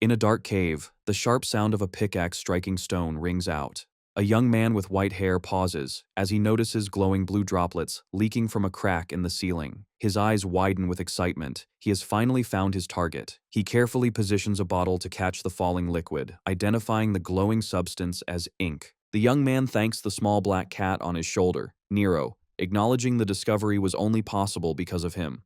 In a dark cave, the sharp sound of a pickaxe striking stone rings out. A young man with white hair pauses as he notices glowing blue droplets leaking from a crack in the ceiling. His eyes widen with excitement. He has finally found his target. He carefully positions a bottle to catch the falling liquid, identifying the glowing substance as ink. The young man thanks the small black cat on his shoulder, Nero, acknowledging the discovery was only possible because of him.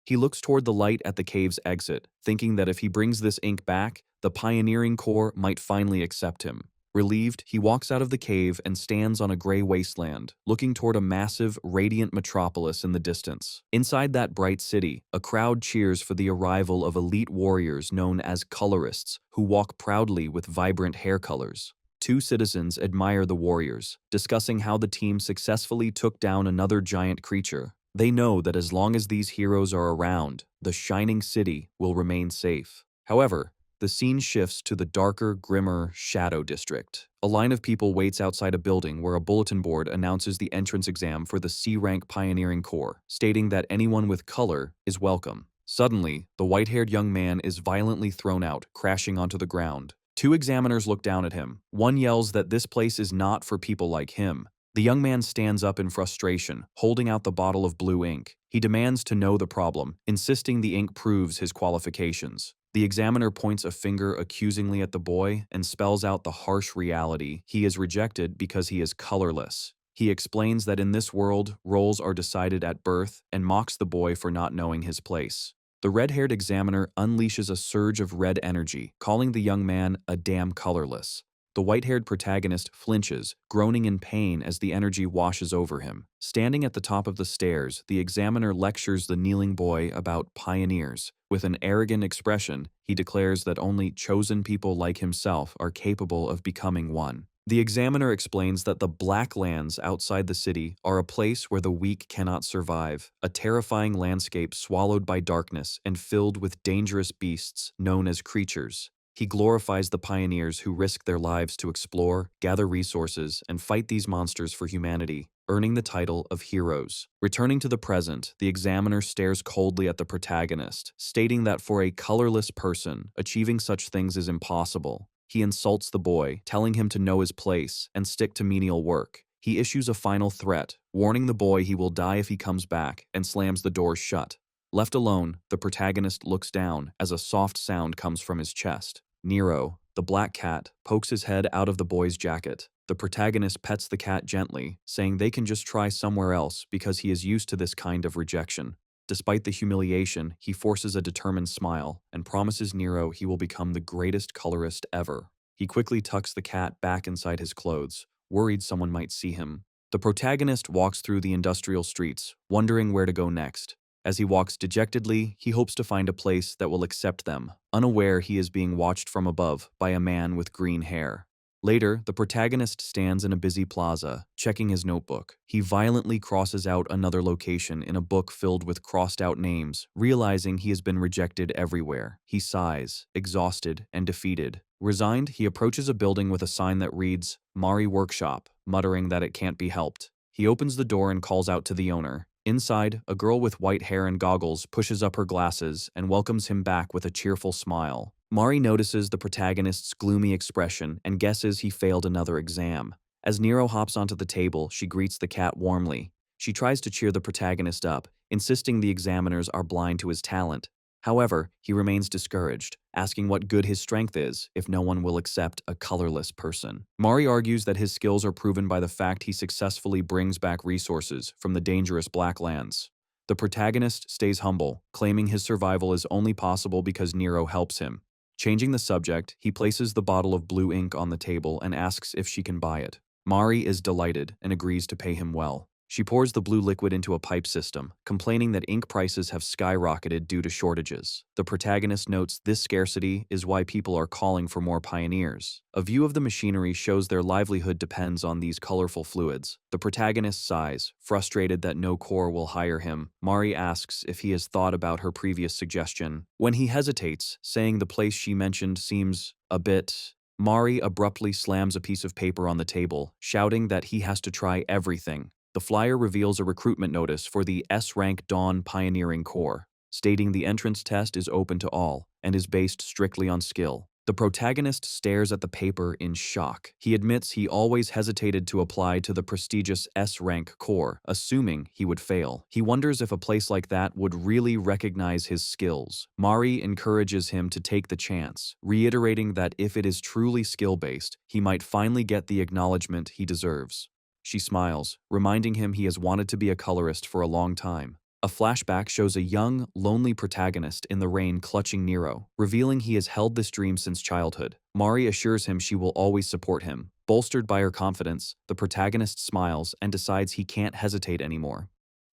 He looks toward the light at the cave's exit, thinking that if he brings this ink back, the pioneering corps might finally accept him. Relieved, he walks out of the cave and stands on a gray wasteland, looking toward a massive, radiant metropolis in the distance. Inside that bright city, a crowd cheers for the arrival of elite warriors known as colorists, who walk proudly with vibrant hair colors. Two citizens admire the warriors, discussing how the team successfully took down another giant creature. They know that as long as these heroes are around, the shining city will remain safe. However, the scene shifts to the darker, grimmer Shadow District. A line of people waits outside a building where a bulletin board announces the entrance exam for the C-rank Pioneering Corps, stating that anyone with color is welcome. Suddenly, the white-haired young man is violently thrown out, crashing onto the ground. Two examiners look down at him. One yells that this place is not for people like him. The young man stands up in frustration, holding out the bottle of blue ink. He demands to know the problem, insisting the ink proves his qualifications. The examiner points a finger accusingly at the boy and spells out the harsh reality: he is rejected because he is colorless. He explains that in this world, roles are decided at birth and mocks the boy for not knowing his place. The red-haired examiner unleashes a surge of red energy, calling the young man a damn colorless. The white-haired protagonist flinches, groaning in pain as the energy washes over him. Standing at the top of the stairs, the examiner lectures the kneeling boy about pioneers. With an arrogant expression, he declares that only chosen people like himself are capable of becoming one. The examiner explains that the Black Lands outside the city are a place where the weak cannot survive, a terrifying landscape swallowed by darkness and filled with dangerous beasts known as creatures. He glorifies the pioneers who risk their lives to explore, gather resources, and fight these monsters for humanity, earning the title of heroes. Returning to the present, the examiner stares coldly at the protagonist, stating that for a colorless person, achieving such things is impossible. He insults the boy, telling him to know his place and stick to menial work. He issues a final threat, warning the boy he will die if he comes back, and slams the door shut. Left alone, the protagonist looks down as a soft sound comes from his chest. Nero, the black cat, pokes his head out of the boy's jacket. The protagonist pets the cat gently, saying they can just try somewhere else because he is used to this kind of rejection. Despite the humiliation, he forces a determined smile and promises Nero he will become the greatest colorist ever. He quickly tucks the cat back inside his clothes, worried someone might see him. The protagonist walks through the industrial streets, wondering where to go next. As he walks dejectedly, he hopes to find a place that will accept them, unaware he is being watched from above by a man with green hair. Later, the protagonist stands in a busy plaza, checking his notebook. He violently crosses out another location in a book filled with crossed-out names, realizing he has been rejected everywhere. He sighs, exhausted and defeated. Resigned, he approaches a building with a sign that reads, "Mari Workshop," muttering that it can't be helped. He opens the door and calls out to the owner. Inside, a girl with white hair and goggles pushes up her glasses and welcomes him back with a cheerful smile. Mari notices the protagonist's gloomy expression and guesses he failed another exam. As Nero hops onto the table, she greets the cat warmly. She tries to cheer the protagonist up, insisting the examiners are blind to his talent. However, he remains discouraged, asking what good his strength is if no one will accept a colorless person. Mari argues that his skills are proven by the fact he successfully brings back resources from the dangerous Black Lands. The protagonist stays humble, claiming his survival is only possible because Nero helps him. Changing the subject, he places the bottle of blue ink on the table and asks if she can buy it. Mari is delighted and agrees to pay him well. She pours the blue liquid into a pipe system, complaining that ink prices have skyrocketed due to shortages. The protagonist notes this scarcity is why people are calling for more pioneers. A view of the machinery shows their livelihood depends on these colorful fluids. The protagonist sighs, frustrated that no corps will hire him. Mari asks if he has thought about her previous suggestion. When he hesitates, saying the place she mentioned seems a bit... Mari abruptly slams a piece of paper on the table, shouting that he has to try everything. The flyer reveals a recruitment notice for the S-rank Dawn Pioneering Corps, stating the entrance test is open to all and is based strictly on skill. The protagonist stares at the paper in shock. He admits he always hesitated to apply to the prestigious S-rank corps, assuming he would fail. He wonders if a place like that would really recognize his skills. Mari encourages him to take the chance, reiterating that if it is truly skill-based, he might finally get the acknowledgement he deserves. She smiles, reminding him he has wanted to be a colorist for a long time. A flashback shows a young, lonely protagonist in the rain clutching Nero, revealing he has held this dream since childhood. Mari assures him she will always support him. Bolstered by her confidence, the protagonist smiles and decides he can't hesitate anymore.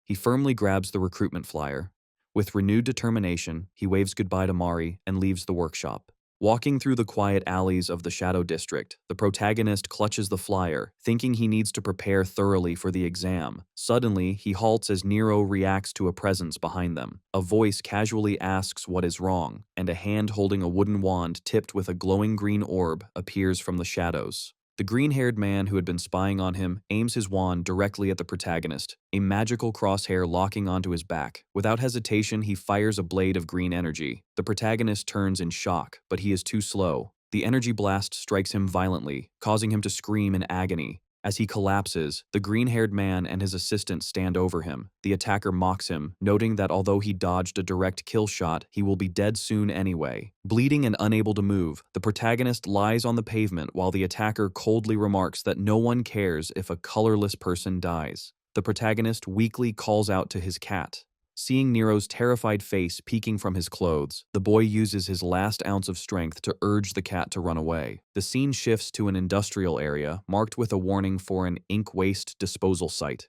He firmly grabs the recruitment flyer. With renewed determination, he waves goodbye to Mari and leaves the workshop. Walking through the quiet alleys of the Shadow District, the protagonist clutches the flyer, thinking he needs to prepare thoroughly for the exam. Suddenly, he halts as Nero reacts to a presence behind them. A voice casually asks what is wrong, and a hand holding a wooden wand tipped with a glowing green orb appears from the shadows. The green-haired man who had been spying on him aims his wand directly at the protagonist, a magical crosshair locking onto his back. Without hesitation, he fires a blade of green energy. The protagonist turns in shock, but he is too slow. The energy blast strikes him violently, causing him to scream in agony. As he collapses, the green-haired man and his assistant stand over him. The attacker mocks him, noting that although he dodged a direct kill shot, he will be dead soon anyway. Bleeding and unable to move, the protagonist lies on the pavement while the attacker coldly remarks that no one cares if a colorless person dies. The protagonist weakly calls out to his cat. Seeing Nero's terrified face peeking from his clothes, the boy uses his last ounce of strength to urge the cat to run away. The scene shifts to an industrial area marked with a warning for an ink waste disposal site.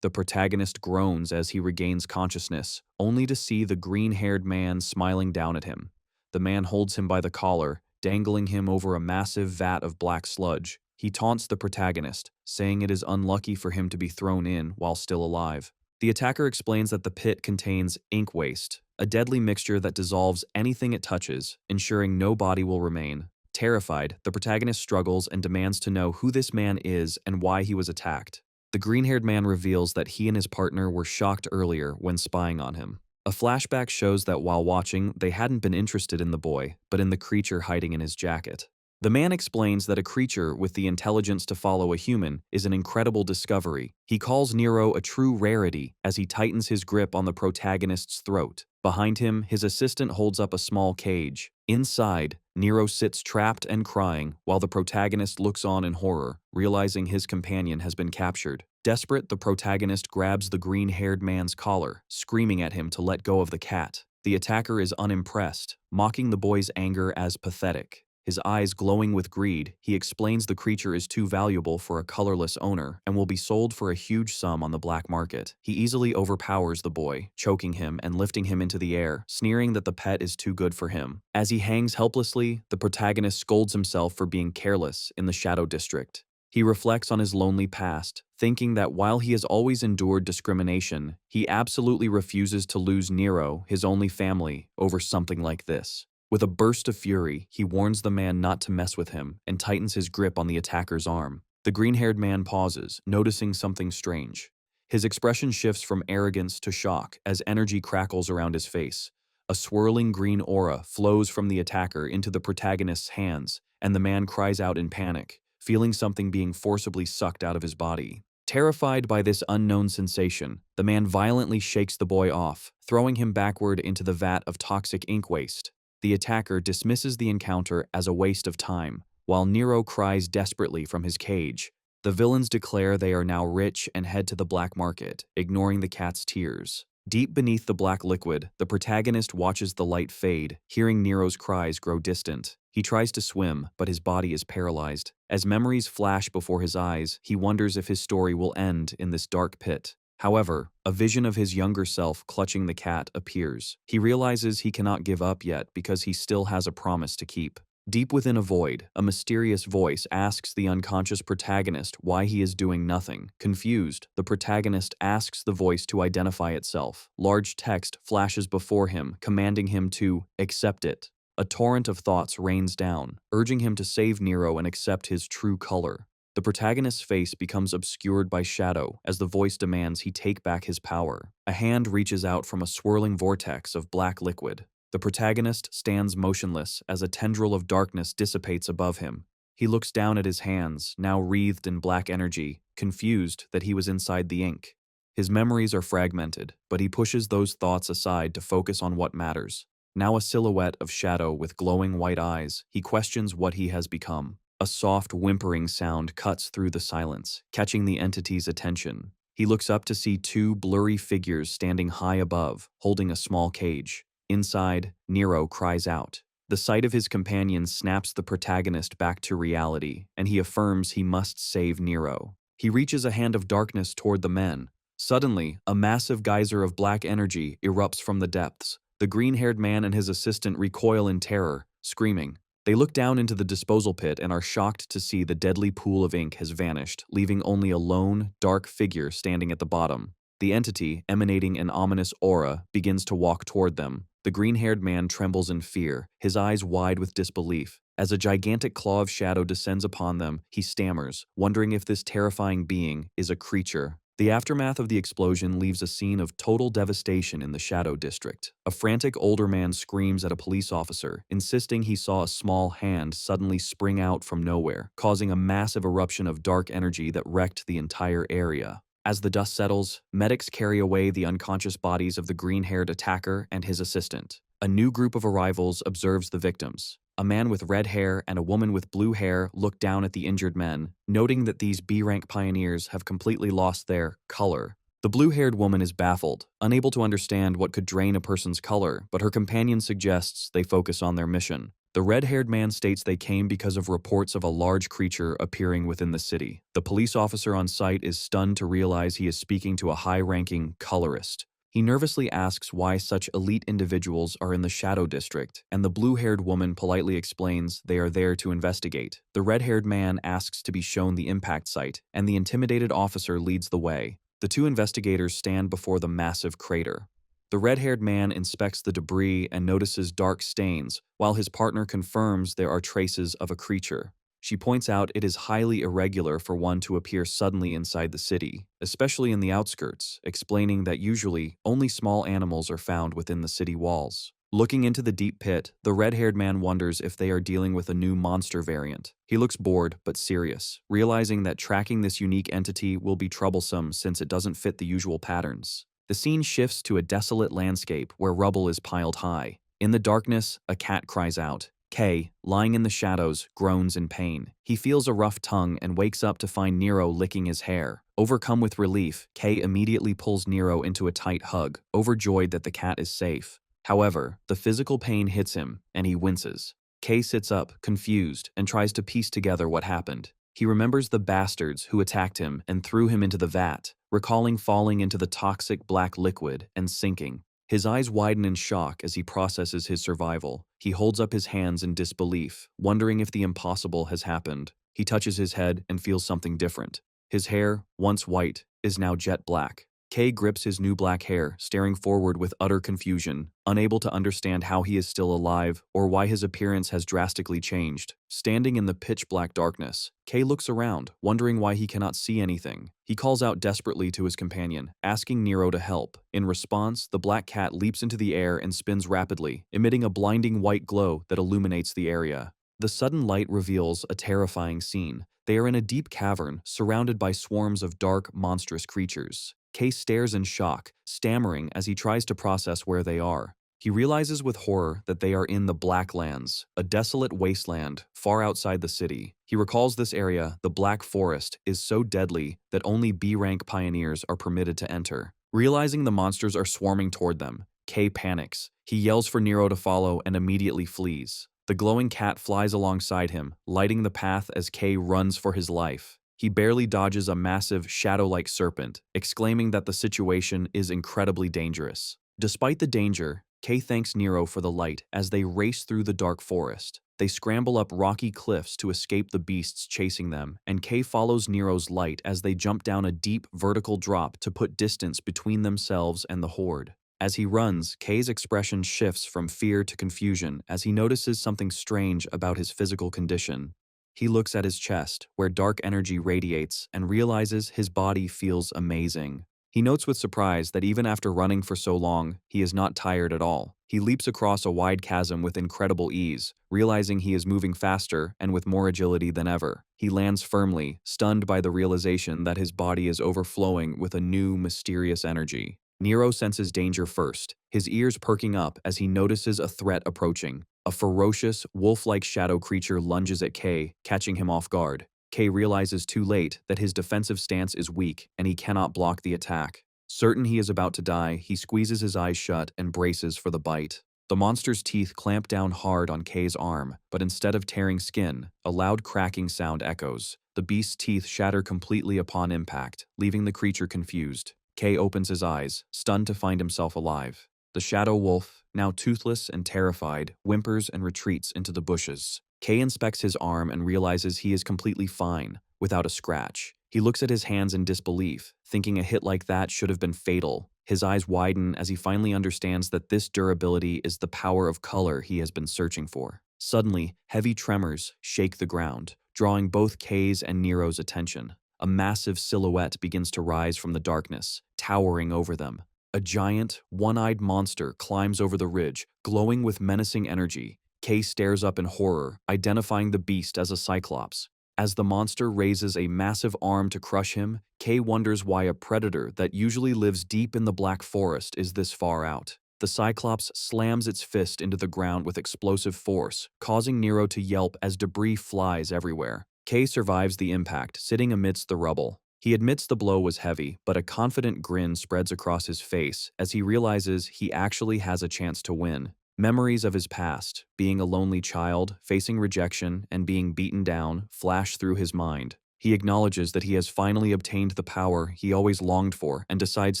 The protagonist groans as he regains consciousness, only to see the green-haired man smiling down at him. The man holds him by the collar, dangling him over a massive vat of black sludge. He taunts the protagonist, saying it is unlucky for him to be thrown in while still alive. The attacker explains that the pit contains ink waste, a deadly mixture that dissolves anything it touches, ensuring no body will remain. Terrified, the protagonist struggles and demands to know who this man is and why he was attacked. The green-haired man reveals that he and his partner were shocked earlier when spying on him. A flashback shows that while watching, they hadn't been interested in the boy, but in the creature hiding in his jacket. The man explains that a creature with the intelligence to follow a human is an incredible discovery. He calls Nero a true rarity as he tightens his grip on the protagonist's throat. Behind him, his assistant holds up a small cage. Inside, Nero sits trapped and crying while the protagonist looks on in horror, realizing his companion has been captured. Desperate, the protagonist grabs the green-haired man's collar, screaming at him to let go of the cat. The attacker is unimpressed, mocking the boy's anger as pathetic. His eyes glowing with greed, he explains the creature is too valuable for a colorless owner and will be sold for a huge sum on the black market. He easily overpowers the boy, choking him and lifting him into the air, sneering that the pet is too good for him. As he hangs helplessly, the protagonist scolds himself for being careless in the Shadow District. He reflects on his lonely past, thinking that while he has always endured discrimination, he absolutely refuses to lose Nero, his only family, over something like this. With a burst of fury, he warns the man not to mess with him and tightens his grip on the attacker's arm. The green-haired man pauses, noticing something strange. His expression shifts from arrogance to shock as energy crackles around his face. A swirling green aura flows from the attacker into the protagonist's hands, and the man cries out in panic, feeling something being forcibly sucked out of his body. Terrified by this unknown sensation, the man violently shakes the boy off, throwing him backward into the vat of toxic ink waste. The attacker dismisses the encounter as a waste of time, while Nero cries desperately from his cage. The villains declare they are now rich and head to the black market, ignoring the cat's tears. Deep beneath the black liquid, the protagonist watches the light fade, hearing Nero's cries grow distant. He tries to swim, but his body is paralyzed. As memories flash before his eyes, he wonders if his story will end in this dark pit. However, a vision of his younger self clutching the cat appears. He realizes he cannot give up yet because he still has a promise to keep. Deep within a void, a mysterious voice asks the unconscious protagonist why he is doing nothing. Confused, the protagonist asks the voice to identify itself. Large text flashes before him, commanding him to accept it. A torrent of thoughts rains down, urging him to save Nero and accept his true color. The protagonist's face becomes obscured by shadow as the voice demands he take back his power. A hand reaches out from a swirling vortex of black liquid. The protagonist stands motionless as a tendril of darkness dissipates above him. He looks down at his hands, now wreathed in black energy, confused that he was inside the ink. His memories are fragmented, but he pushes those thoughts aside to focus on what matters. Now a silhouette of shadow with glowing white eyes, he questions what he has become. A soft whimpering sound cuts through the silence, catching the entity's attention. He looks up to see two blurry figures standing high above, holding a small cage. Inside, Nero cries out. The sight of his companion snaps the protagonist back to reality, and he affirms he must save Nero. He reaches a hand of darkness toward the men. Suddenly, a massive geyser of black energy erupts from the depths. The green-haired man and his assistant recoil in terror, screaming. They look down into the disposal pit and are shocked to see the deadly pool of ink has vanished, leaving only a lone, dark figure standing at the bottom. The entity, emanating an ominous aura, begins to walk toward them. The green-haired man trembles in fear, his eyes wide with disbelief. As a gigantic claw of shadow descends upon them, he stammers, wondering if this terrifying being is a creature. The aftermath of the explosion leaves a scene of total devastation in the Shadow District. A frantic older man screams at a police officer, insisting he saw a small hand suddenly spring out from nowhere, causing a massive eruption of dark energy that wrecked the entire area. As the dust settles, medics carry away the unconscious bodies of the green-haired attacker and his assistant. A new group of arrivals observes the victims. A man with red hair and a woman with blue hair look down at the injured men, noting that these B-rank pioneers have completely lost their color. The blue-haired woman is baffled, unable to understand what could drain a person's color, but her companion suggests they focus on their mission. The red-haired man states they came because of reports of a large creature appearing within the city. The police officer on site is stunned to realize he is speaking to a high-ranking colorist. He nervously asks why such elite individuals are in the Shadow District, and the blue-haired woman politely explains they are there to investigate. The red-haired man asks to be shown the impact site, and the intimidated officer leads the way. The two investigators stand before the massive crater. The red-haired man inspects the debris and notices dark stains, while his partner confirms there are traces of a creature. She points out it is highly irregular for one to appear suddenly inside the city, especially in the outskirts, explaining that usually only small animals are found within the city walls. Looking into the deep pit, the red-haired man wonders if they are dealing with a new monster variant. He looks bored but serious, realizing that tracking this unique entity will be troublesome since it doesn't fit the usual patterns. The scene shifts to a desolate landscape where rubble is piled high. In the darkness, a cat cries out. Kay, lying in the shadows, groans in pain. He feels a rough tongue and wakes up to find Nero licking his hair. Overcome with relief, Kay immediately pulls Nero into a tight hug, overjoyed that the cat is safe. However, the physical pain hits him, and he winces. Kay sits up, confused, and tries to piece together what happened. He remembers the bastards who attacked him and threw him into the vat, recalling falling into the toxic black liquid and sinking. His eyes widen in shock as he processes his survival. He holds up his hands in disbelief, wondering if the impossible has happened. He touches his head and feels something different. His hair, once white, is now jet black. Kay grips his new black hair, staring forward with utter confusion, unable to understand how he is still alive or why his appearance has drastically changed. Standing in the pitch-black darkness, Kay looks around, wondering why he cannot see anything. He calls out desperately to his companion, asking Nero to help. In response, the black cat leaps into the air and spins rapidly, emitting a blinding white glow that illuminates the area. The sudden light reveals a terrifying scene. They are in a deep cavern, surrounded by swarms of dark, monstrous creatures. Kay stares in shock, stammering as he tries to process where they are. He realizes with horror that they are in the Blacklands, a desolate wasteland far outside the city. He recalls this area, the Black Forest, is so deadly that only B-rank pioneers are permitted to enter. Realizing the monsters are swarming toward them, Kay panics. He yells for Nero to follow and immediately flees. The glowing cat flies alongside him, lighting the path as Kay runs for his life. He barely dodges a massive, shadow-like serpent, exclaiming that the situation is incredibly dangerous. Despite the danger, Kay thanks Nero for the light as they race through the dark forest. They scramble up rocky cliffs to escape the beasts chasing them, and Kay follows Nero's light as they jump down a deep, vertical drop to put distance between themselves and the horde. As he runs, Kay's expression shifts from fear to confusion as he notices something strange about his physical condition. He looks at his chest, where dark energy radiates, and realizes his body feels amazing. He notes with surprise that even after running for so long, he is not tired at all. He leaps across a wide chasm with incredible ease, realizing he is moving faster and with more agility than ever. He lands firmly, stunned by the realization that his body is overflowing with a new, mysterious energy. Nero senses danger first, his ears perking up as he notices a threat approaching. A ferocious, wolf-like shadow creature lunges at Kay, catching him off guard. Kay realizes too late that his defensive stance is weak and he cannot block the attack. Certain he is about to die, he squeezes his eyes shut and braces for the bite. The monster's teeth clamp down hard on Kay's arm, but instead of tearing skin, a loud cracking sound echoes. The beast's teeth shatter completely upon impact, leaving the creature confused. Kay opens his eyes, stunned to find himself alive. The shadow wolf, now toothless and terrified, whimpers and retreats into the bushes. Kay inspects his arm and realizes he is completely fine, without a scratch. He looks at his hands in disbelief, thinking a hit like that should have been fatal. His eyes widen as he finally understands that this durability is the power of color he has been searching for. Suddenly, heavy tremors shake the ground, drawing both Kay's and Nero's attention. A massive silhouette begins to rise from the darkness, towering over them. A giant, one-eyed monster climbs over the ridge, glowing with menacing energy. Kay stares up in horror, identifying the beast as a cyclops. As the monster raises a massive arm to crush him, Kay wonders why a predator that usually lives deep in the Black Forest is this far out. The cyclops slams its fist into the ground with explosive force, causing Nero to yelp as debris flies everywhere. Kay survives the impact, sitting amidst the rubble. He admits the blow was heavy, but a confident grin spreads across his face as he realizes he actually has a chance to win. Memories of his past, being a lonely child, facing rejection, and being beaten down, flash through his mind. He acknowledges that he has finally obtained the power he always longed for and decides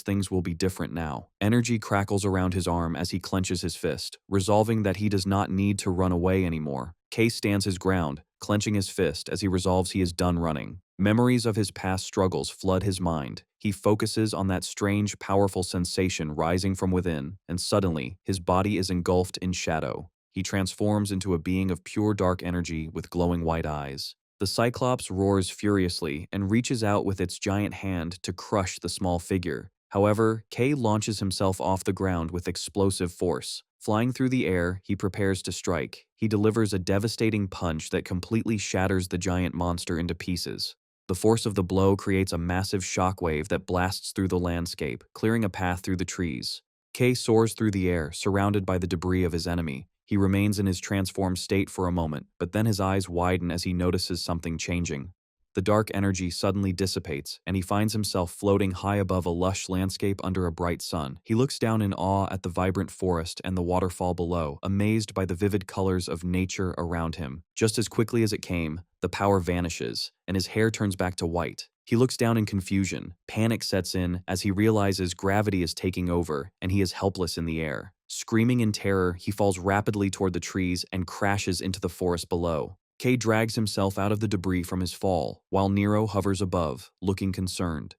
things will be different now. Energy crackles around his arm as he clenches his fist, resolving that he does not need to run away anymore. Kay stands his ground, clenching his fist as he resolves he is done running. Memories of his past struggles flood his mind. He focuses on that strange, powerful sensation rising from within, and suddenly, his body is engulfed in shadow. He transforms into a being of pure dark energy with glowing white eyes. The Cyclops roars furiously and reaches out with its giant hand to crush the small figure. However, Kay launches himself off the ground with explosive force. Flying through the air, he prepares to strike. He delivers a devastating punch that completely shatters the giant monster into pieces. The force of the blow creates a massive shockwave that blasts through the landscape, clearing a path through the trees. Kay soars through the air, surrounded by the debris of his enemy. He remains in his transformed state for a moment, but then his eyes widen as he notices something changing. The dark energy suddenly dissipates, and he finds himself floating high above a lush landscape under a bright sun. He looks down in awe at the vibrant forest and the waterfall below, amazed by the vivid colors of nature around him. Just as quickly as it came, the power vanishes, and his hair turns back to white. He looks down in confusion. Panic sets in as he realizes gravity is taking over, and he is helpless in the air. Screaming in terror, he falls rapidly toward the trees and crashes into the forest below. Kay drags himself out of the debris from his fall, while Nero hovers above, looking concerned.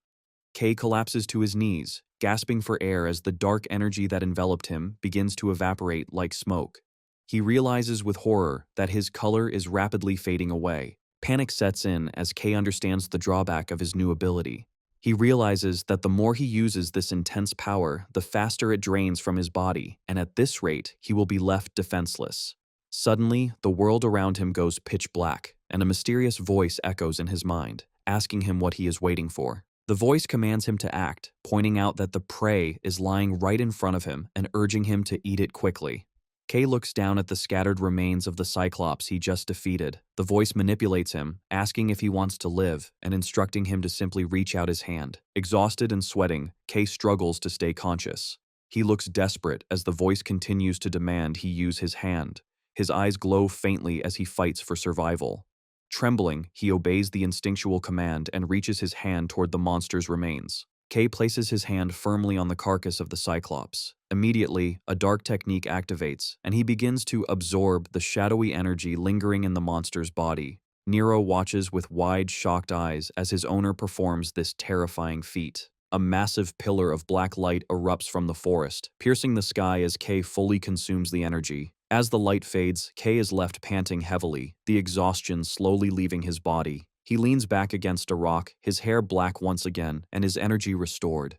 Kay collapses to his knees, gasping for air as the dark energy that enveloped him begins to evaporate like smoke. He realizes with horror that his color is rapidly fading away. Panic sets in as Kay understands the drawback of his new ability. He realizes that the more he uses this intense power, the faster it drains from his body, and at this rate, he will be left defenseless. Suddenly, the world around him goes pitch black, and a mysterious voice echoes in his mind, asking him what he is waiting for. The voice commands him to act, pointing out that the prey is lying right in front of him and urging him to eat it quickly. Kay looks down at the scattered remains of the Cyclops he just defeated. The voice manipulates him, asking if he wants to live, and instructing him to simply reach out his hand. Exhausted and sweating, Kay struggles to stay conscious. He looks desperate as the voice continues to demand he use his hand. His eyes glow faintly as he fights for survival. Trembling, he obeys the instinctual command and reaches his hand toward the monster's remains. Kay places his hand firmly on the carcass of the Cyclops. Immediately, a dark technique activates, and he begins to absorb the shadowy energy lingering in the monster's body. Nero watches with wide, shocked eyes as his owner performs this terrifying feat. A massive pillar of black light erupts from the forest, piercing the sky as Kay fully consumes the energy. As the light fades, Kay is left panting heavily, the exhaustion slowly leaving his body. He leans back against a rock, his hair black once again, and his energy restored.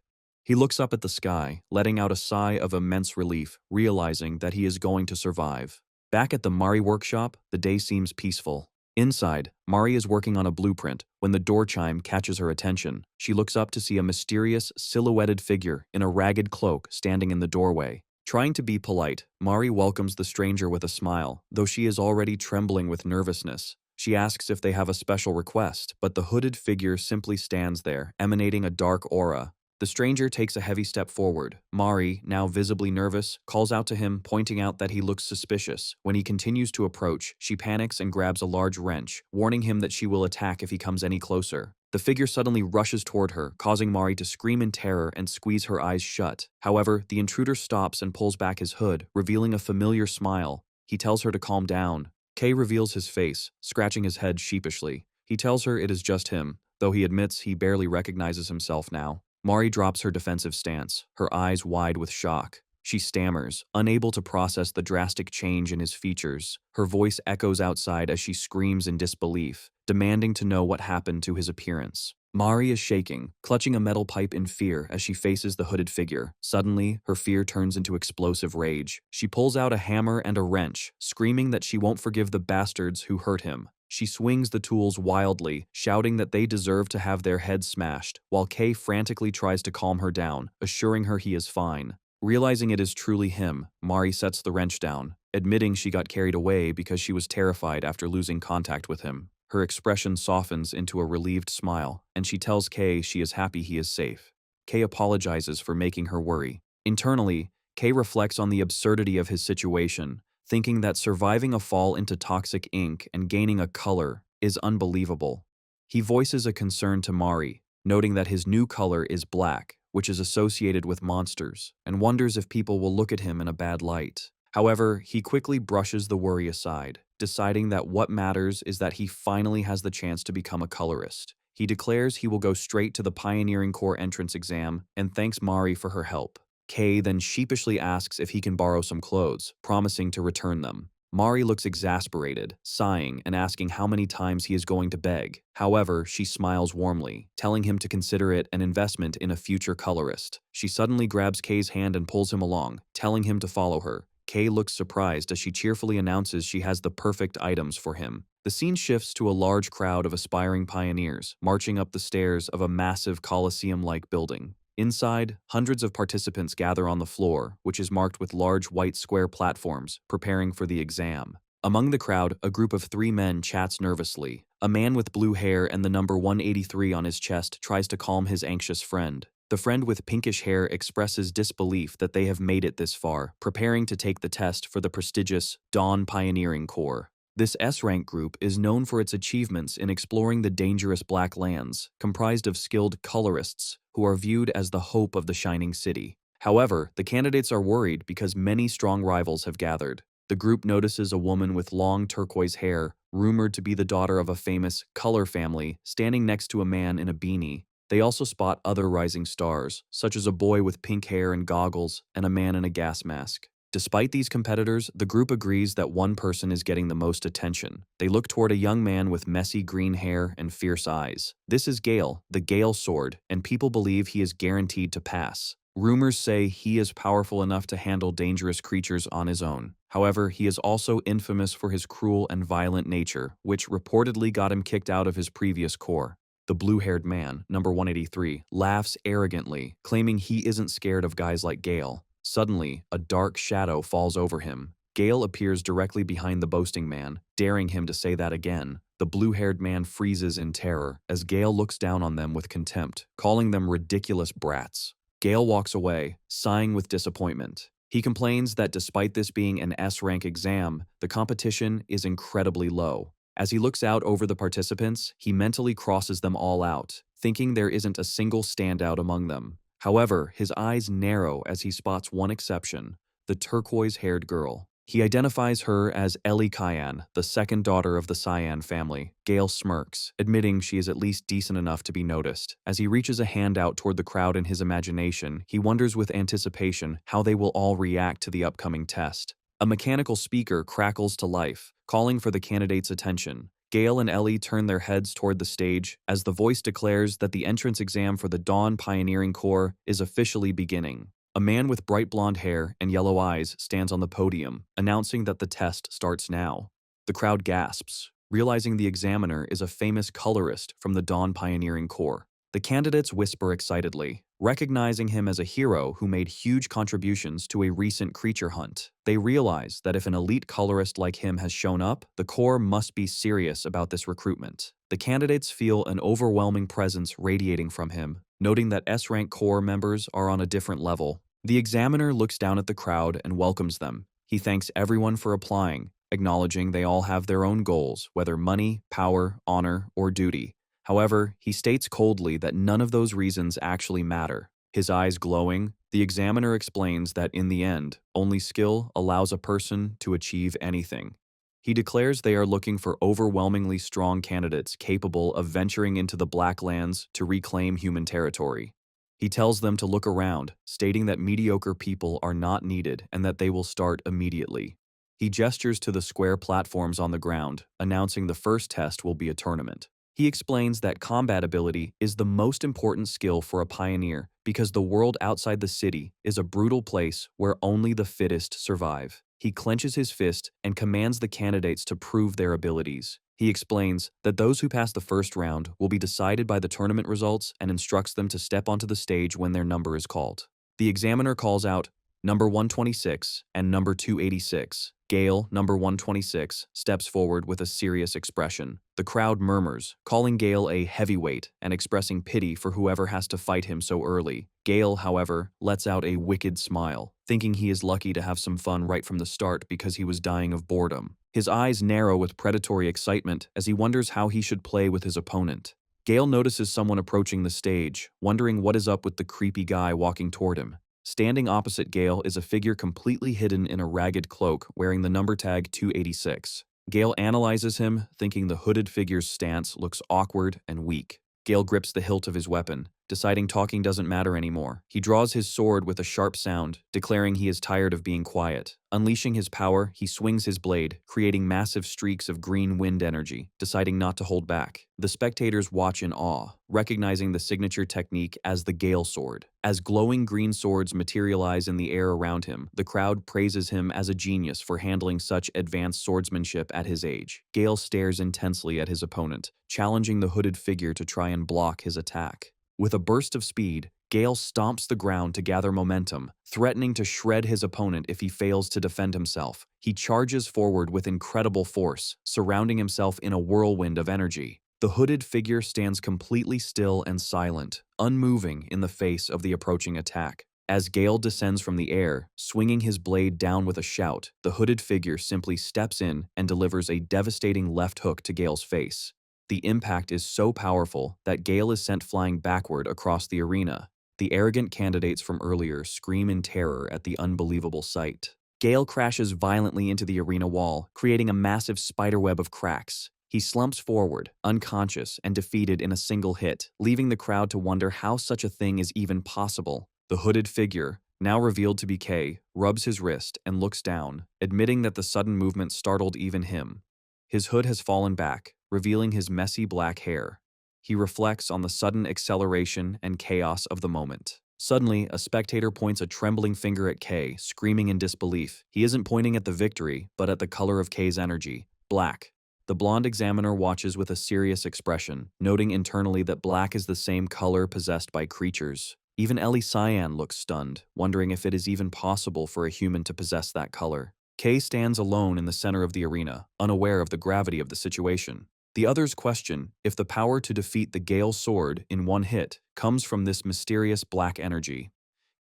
He looks up at the sky, letting out a sigh of immense relief, realizing that he is going to survive. Back at the Mari workshop, the day seems peaceful. Inside, Mari is working on a blueprint when the door chime catches her attention. She looks up to see a mysterious, silhouetted figure in a ragged cloak standing in the doorway. Trying to be polite, Mari welcomes the stranger with a smile, though she is already trembling with nervousness. She asks if they have a special request, but the hooded figure simply stands there, emanating a dark aura. The stranger takes a heavy step forward. Mari, now visibly nervous, calls out to him, pointing out that he looks suspicious. When he continues to approach, she panics and grabs a large wrench, warning him that she will attack if he comes any closer. The figure suddenly rushes toward her, causing Mari to scream in terror and squeeze her eyes shut. However, the intruder stops and pulls back his hood, revealing a familiar smile. He tells her to calm down. Kay reveals his face, scratching his head sheepishly. He tells her it is just him, though he admits he barely recognizes himself now. Mari drops her defensive stance, her eyes wide with shock. She stammers, unable to process the drastic change in his features. Her voice echoes outside as she screams in disbelief, demanding to know what happened to his appearance. Mari is shaking, clutching a metal pipe in fear as she faces the hooded figure. Suddenly, her fear turns into explosive rage. She pulls out a hammer and a wrench, screaming that she won't forgive the bastards who hurt him. She swings the tools wildly, shouting that they deserve to have their heads smashed, while Kay frantically tries to calm her down, assuring her he is fine. Realizing it is truly him, Mari sets the wrench down, admitting she got carried away because she was terrified after losing contact with him. Her expression softens into a relieved smile, and she tells Kay she is happy he is safe. Kay apologizes for making her worry. Internally, Kay reflects on the absurdity of his situation, thinking that surviving a fall into toxic ink and gaining a color is unbelievable. He voices a concern to Mari, noting that his new color is black, which is associated with monsters, and wonders if people will look at him in a bad light. However, he quickly brushes the worry aside, deciding that what matters is that he finally has the chance to become a colorist. He declares he will go straight to the Pioneering Corps entrance exam and thanks Mari for her help. Kay then sheepishly asks if he can borrow some clothes, promising to return them. Mari looks exasperated, sighing and asking how many times he is going to beg. However, she smiles warmly, telling him to consider it an investment in a future colorist. She suddenly grabs Kay's hand and pulls him along, telling him to follow her. Kay looks surprised as she cheerfully announces she has the perfect items for him. The scene shifts to a large crowd of aspiring pioneers, marching up the stairs of a massive Colosseum-like building. Inside, hundreds of participants gather on the floor, which is marked with large white square platforms, preparing for the exam. Among the crowd, a group of 3 men chats nervously. A man with blue hair and the number 183 on his chest tries to calm his anxious friend. The friend with pinkish hair expresses disbelief that they have made it this far, preparing to take the test for the prestigious Dawn Pioneering Corps. This S-rank group is known for its achievements in exploring the dangerous Black Lands, comprised of skilled colorists who are viewed as the hope of the Shining City. However, the candidates are worried because many strong rivals have gathered. The group notices a woman with long turquoise hair, rumored to be the daughter of a famous color family, standing next to a man in a beanie. They also spot other rising stars, such as a boy with pink hair and goggles and a man in a gas mask. Despite these competitors, the group agrees that one person is getting the most attention. They look toward a young man with messy green hair and fierce eyes. This is Gale, the Gale Sword, and people believe he is guaranteed to pass. Rumors say he is powerful enough to handle dangerous creatures on his own. However, he is also infamous for his cruel and violent nature, which reportedly got him kicked out of his previous corps. The blue-haired man, number 183, laughs arrogantly, claiming he isn't scared of guys like Gale. Suddenly, a dark shadow falls over him. Gale appears directly behind the boasting man, daring him to say that again. The blue-haired man freezes in terror as Gale looks down on them with contempt, calling them ridiculous brats. Gale walks away, sighing with disappointment. He complains that despite this being an S-rank exam, the competition is incredibly low. As he looks out over the participants, he mentally crosses them all out, thinking there isn't a single standout among them. However, his eyes narrow as he spots one exception, the turquoise-haired girl. He identifies her as Ellie Cyan, the second daughter of the Cyan family. Gale smirks, admitting she is at least decent enough to be noticed. As he reaches a hand out toward the crowd in his imagination, he wonders with anticipation how they will all react to the upcoming test. A mechanical speaker crackles to life, calling for the candidate's attention. Gale and Ellie turn their heads toward the stage as the voice declares that the entrance exam for the Dawn Pioneering Corps is officially beginning. A man with bright blonde hair and yellow eyes stands on the podium, announcing that the test starts now. The crowd gasps, realizing the examiner is a famous colorist from the Dawn Pioneering Corps. The candidates whisper excitedly, recognizing him as a hero who made huge contributions to a recent creature hunt. They realize that if an elite colorist like him has shown up, the Corps must be serious about this recruitment. The candidates feel an overwhelming presence radiating from him, noting that S-rank Corps members are on a different level. The examiner looks down at the crowd and welcomes them. He thanks everyone for applying, acknowledging they all have their own goals, whether money, power, honor, or duty. However, he states coldly that none of those reasons actually matter. His eyes glowing, the examiner explains that in the end, only skill allows a person to achieve anything. He declares they are looking for overwhelmingly strong candidates capable of venturing into the Black Lands to reclaim human territory. He tells them to look around, stating that mediocre people are not needed and that they will start immediately. He gestures to the square platforms on the ground, announcing the first test will be a tournament. He explains that combat ability is the most important skill for a pioneer because the world outside the city is a brutal place where only the fittest survive. He clenches his fist and commands the candidates to prove their abilities. He explains that those who pass the first round will be decided by the tournament results and instructs them to step onto the stage when their number is called. The examiner calls out number 126 and number 286. Gale, number 126, steps forward with a serious expression. The crowd murmurs, calling Gale a heavyweight and expressing pity for whoever has to fight him so early. Gale, however, lets out a wicked smile, thinking he is lucky to have some fun right from the start because he was dying of boredom. His eyes narrow with predatory excitement as he wonders how he should play with his opponent. Gale notices someone approaching the stage, wondering what is up with the creepy guy walking toward him. Standing opposite Gale is a figure completely hidden in a ragged cloak wearing the number tag 286. Gale analyzes him, thinking the hooded figure's stance looks awkward and weak. Gale grips the hilt of his weapon, deciding talking doesn't matter anymore. He draws his sword with a sharp sound, declaring he is tired of being quiet. Unleashing his power, he swings his blade, creating massive streaks of green wind energy, deciding not to hold back. The spectators watch in awe, recognizing the signature technique as the Gale sword. As glowing green swords materialize in the air around him, the crowd praises him as a genius for handling such advanced swordsmanship at his age. Gale stares intensely at his opponent, challenging the hooded figure to try and block his attack. With a burst of speed, Gale stomps the ground to gather momentum, threatening to shred his opponent if he fails to defend himself. He charges forward with incredible force, surrounding himself in a whirlwind of energy. The hooded figure stands completely still and silent, unmoving in the face of the approaching attack. As Gale descends from the air, swinging his blade down with a shout, the hooded figure simply steps in and delivers a devastating left hook to Gale's face. The impact is so powerful that Gale is sent flying backward across the arena. The arrogant candidates from earlier scream in terror at the unbelievable sight. Gale crashes violently into the arena wall, creating a massive spiderweb of cracks. He slumps forward, unconscious and defeated in a single hit, leaving the crowd to wonder how such a thing is even possible. The hooded figure, now revealed to be Kay, rubs his wrist and looks down, admitting that the sudden movement startled even him. His hood has fallen back, revealing his messy black hair. He reflects on the sudden acceleration and chaos of the moment. Suddenly, a spectator points a trembling finger at Kay, screaming in disbelief. He isn't pointing at the victory, but at the color of Kay's energy, black. The blonde examiner watches with a serious expression, noting internally that black is the same color possessed by creatures. Even Ellie Cyan looks stunned, wondering if it is even possible for a human to possess that color. Kay stands alone in the center of the arena, unaware of the gravity of the situation. The others question if the power to defeat the Gale sword in one hit comes from this mysterious black energy.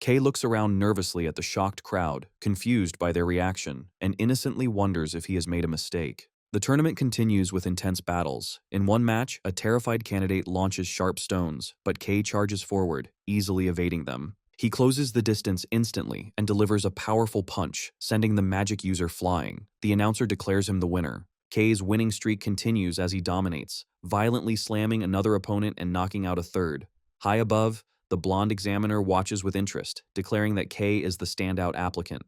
Kay looks around nervously at the shocked crowd, confused by their reaction, and innocently wonders if he has made a mistake. The tournament continues with intense battles. In one match, a terrified candidate launches sharp stones, but Kay charges forward, easily evading them. He closes the distance instantly and delivers a powerful punch, sending the magic user flying. The announcer declares him the winner. Kay's winning streak continues as he dominates, violently slamming another opponent and knocking out a third. High above, the blonde examiner watches with interest, declaring that Kay is the standout applicant.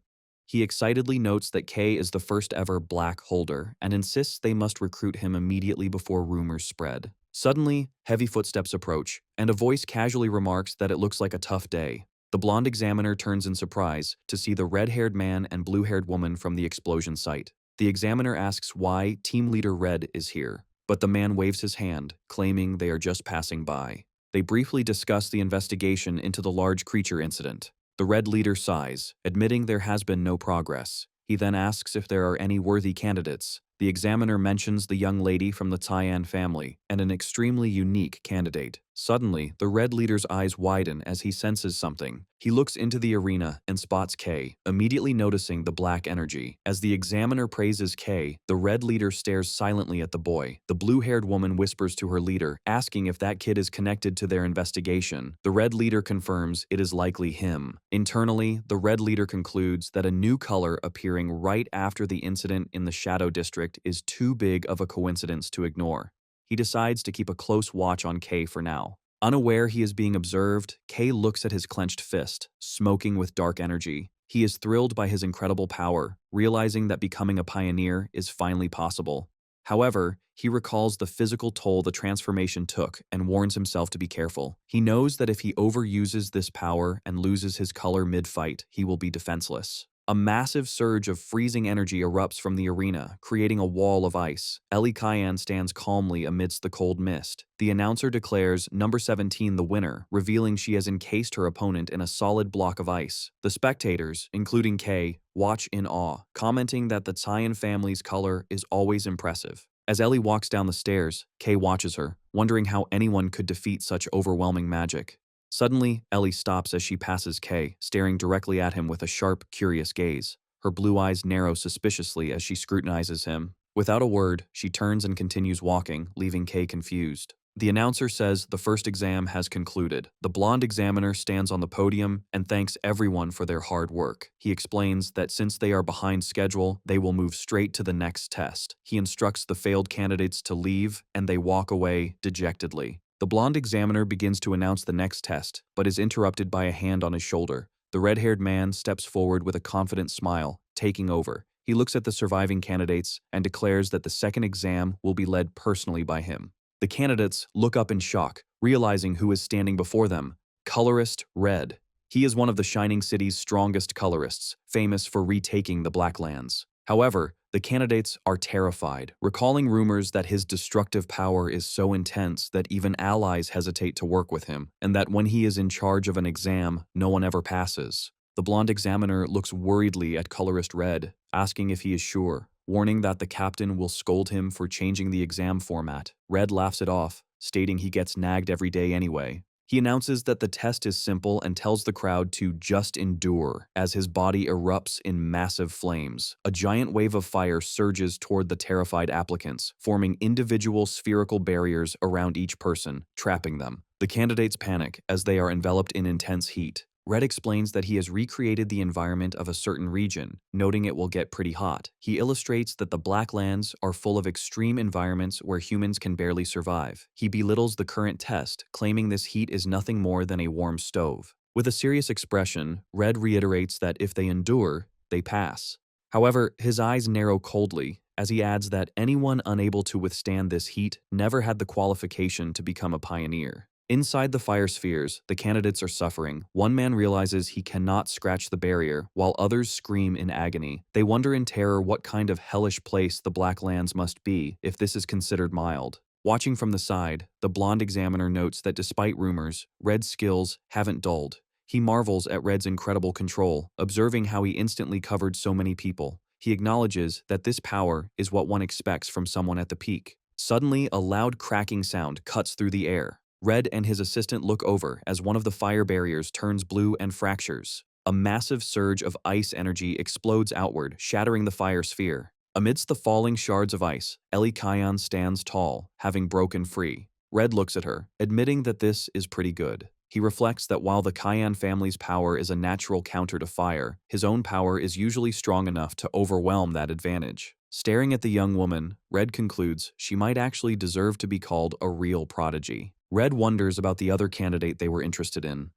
He excitedly notes that Kay is the first ever black holder and insists they must recruit him immediately before rumors spread. Suddenly, heavy footsteps approach, and a voice casually remarks that it looks like a tough day. The blonde examiner turns in surprise to see the red-haired man and blue-haired woman from the explosion site. The examiner asks why Team Leader Red is here, but the man waves his hand, claiming they are just passing by. They briefly discuss the investigation into the large creature incident. The Red leader sighs, admitting there has been no progress. He then asks if there are any worthy candidates. The examiner mentions the young lady from the Tyan family and an extremely unique candidate. Suddenly, the Red leader's eyes widen as he senses something. He looks into the arena and spots Kay, immediately noticing the black energy. As the examiner praises Kay, the Red leader stares silently at the boy. The blue-haired woman whispers to her leader, asking if that kid is connected to their investigation. The Red leader confirms it is likely him. Internally, the Red leader concludes that a new color appearing right after the incident in the Shadow District is too big of a coincidence to ignore. He decides to keep a close watch on Kay for now. Unaware he is being observed, Kay looks at his clenched fist, smoking with dark energy. He is thrilled by his incredible power, realizing that becoming a pioneer is finally possible. However, he recalls the physical toll the transformation took and warns himself to be careful. He knows that if he overuses this power and loses his color mid-fight, he will be defenseless. A massive surge of freezing energy erupts from the arena, creating a wall of ice. Ellie Kyan stands calmly amidst the cold mist. The announcer declares number 17 the winner, revealing she has encased her opponent in a solid block of ice. The spectators, including Kay, watch in awe, commenting that the Tyan family's color is always impressive. As Ellie walks down the stairs, Kay watches her, wondering how anyone could defeat such overwhelming magic. Suddenly, Ellie stops as she passes Kay, staring directly at him with a sharp, curious gaze. Her blue eyes narrow suspiciously as she scrutinizes him. Without a word, she turns and continues walking, leaving Kay confused. The announcer says the first exam has concluded. The blonde examiner stands on the podium and thanks everyone for their hard work. He explains that since they are behind schedule, they will move straight to the next test. He instructs the failed candidates to leave, and they walk away dejectedly. The blonde examiner begins to announce the next test, but is interrupted by a hand on his shoulder. The red-haired man steps forward with a confident smile, taking over. He looks at the surviving candidates and declares that the second exam will be led personally by him. The candidates look up in shock, realizing who is standing before them. Colorist Red. He is one of the Shining City's strongest colorists, famous for retaking the Blacklands. However, the candidates are terrified, recalling rumors that his destructive power is so intense that even allies hesitate to work with him, and that when he is in charge of an exam, no one ever passes. The blonde examiner looks worriedly at Colorist Red, asking if he is sure, warning that the captain will scold him for changing the exam format. Red laughs it off, stating he gets nagged every day anyway. He announces that the test is simple and tells the crowd to just endure as his body erupts in massive flames. A giant wave of fire surges toward the terrified applicants, forming individual spherical barriers around each person, trapping them. The candidates panic as they are enveloped in intense heat. Red explains that he has recreated the environment of a certain region, noting it will get pretty hot. He illustrates that the Blacklands are full of extreme environments where humans can barely survive. He belittles the current test, claiming this heat is nothing more than a warm stove. With a serious expression, Red reiterates that if they endure, they pass. However, his eyes narrow coldly, as he adds that anyone unable to withstand this heat never had the qualification to become a pioneer. Inside the fire spheres, the candidates are suffering. One man realizes he cannot scratch the barrier, while others scream in agony. They wonder in terror what kind of hellish place the Blacklands must be if this is considered mild. Watching from the side, the blonde examiner notes that despite rumors, Red's skills haven't dulled. He marvels at Red's incredible control, observing how he instantly covered so many people. He acknowledges that this power is what one expects from someone at the peak. Suddenly, a loud cracking sound cuts through the air. Red and his assistant look over as one of the fire barriers turns blue and fractures. A massive surge of ice energy explodes outward, shattering the fire sphere. Amidst the falling shards of ice, Ellie Kyan stands tall, having broken free. Red looks at her, admitting that this is pretty good. He reflects that while the Kyan family's power is a natural counter to fire, his own power is usually strong enough to overwhelm that advantage. Staring at the young woman, Red concludes she might actually deserve to be called a real prodigy. Red wonders about the other candidate they were interested in.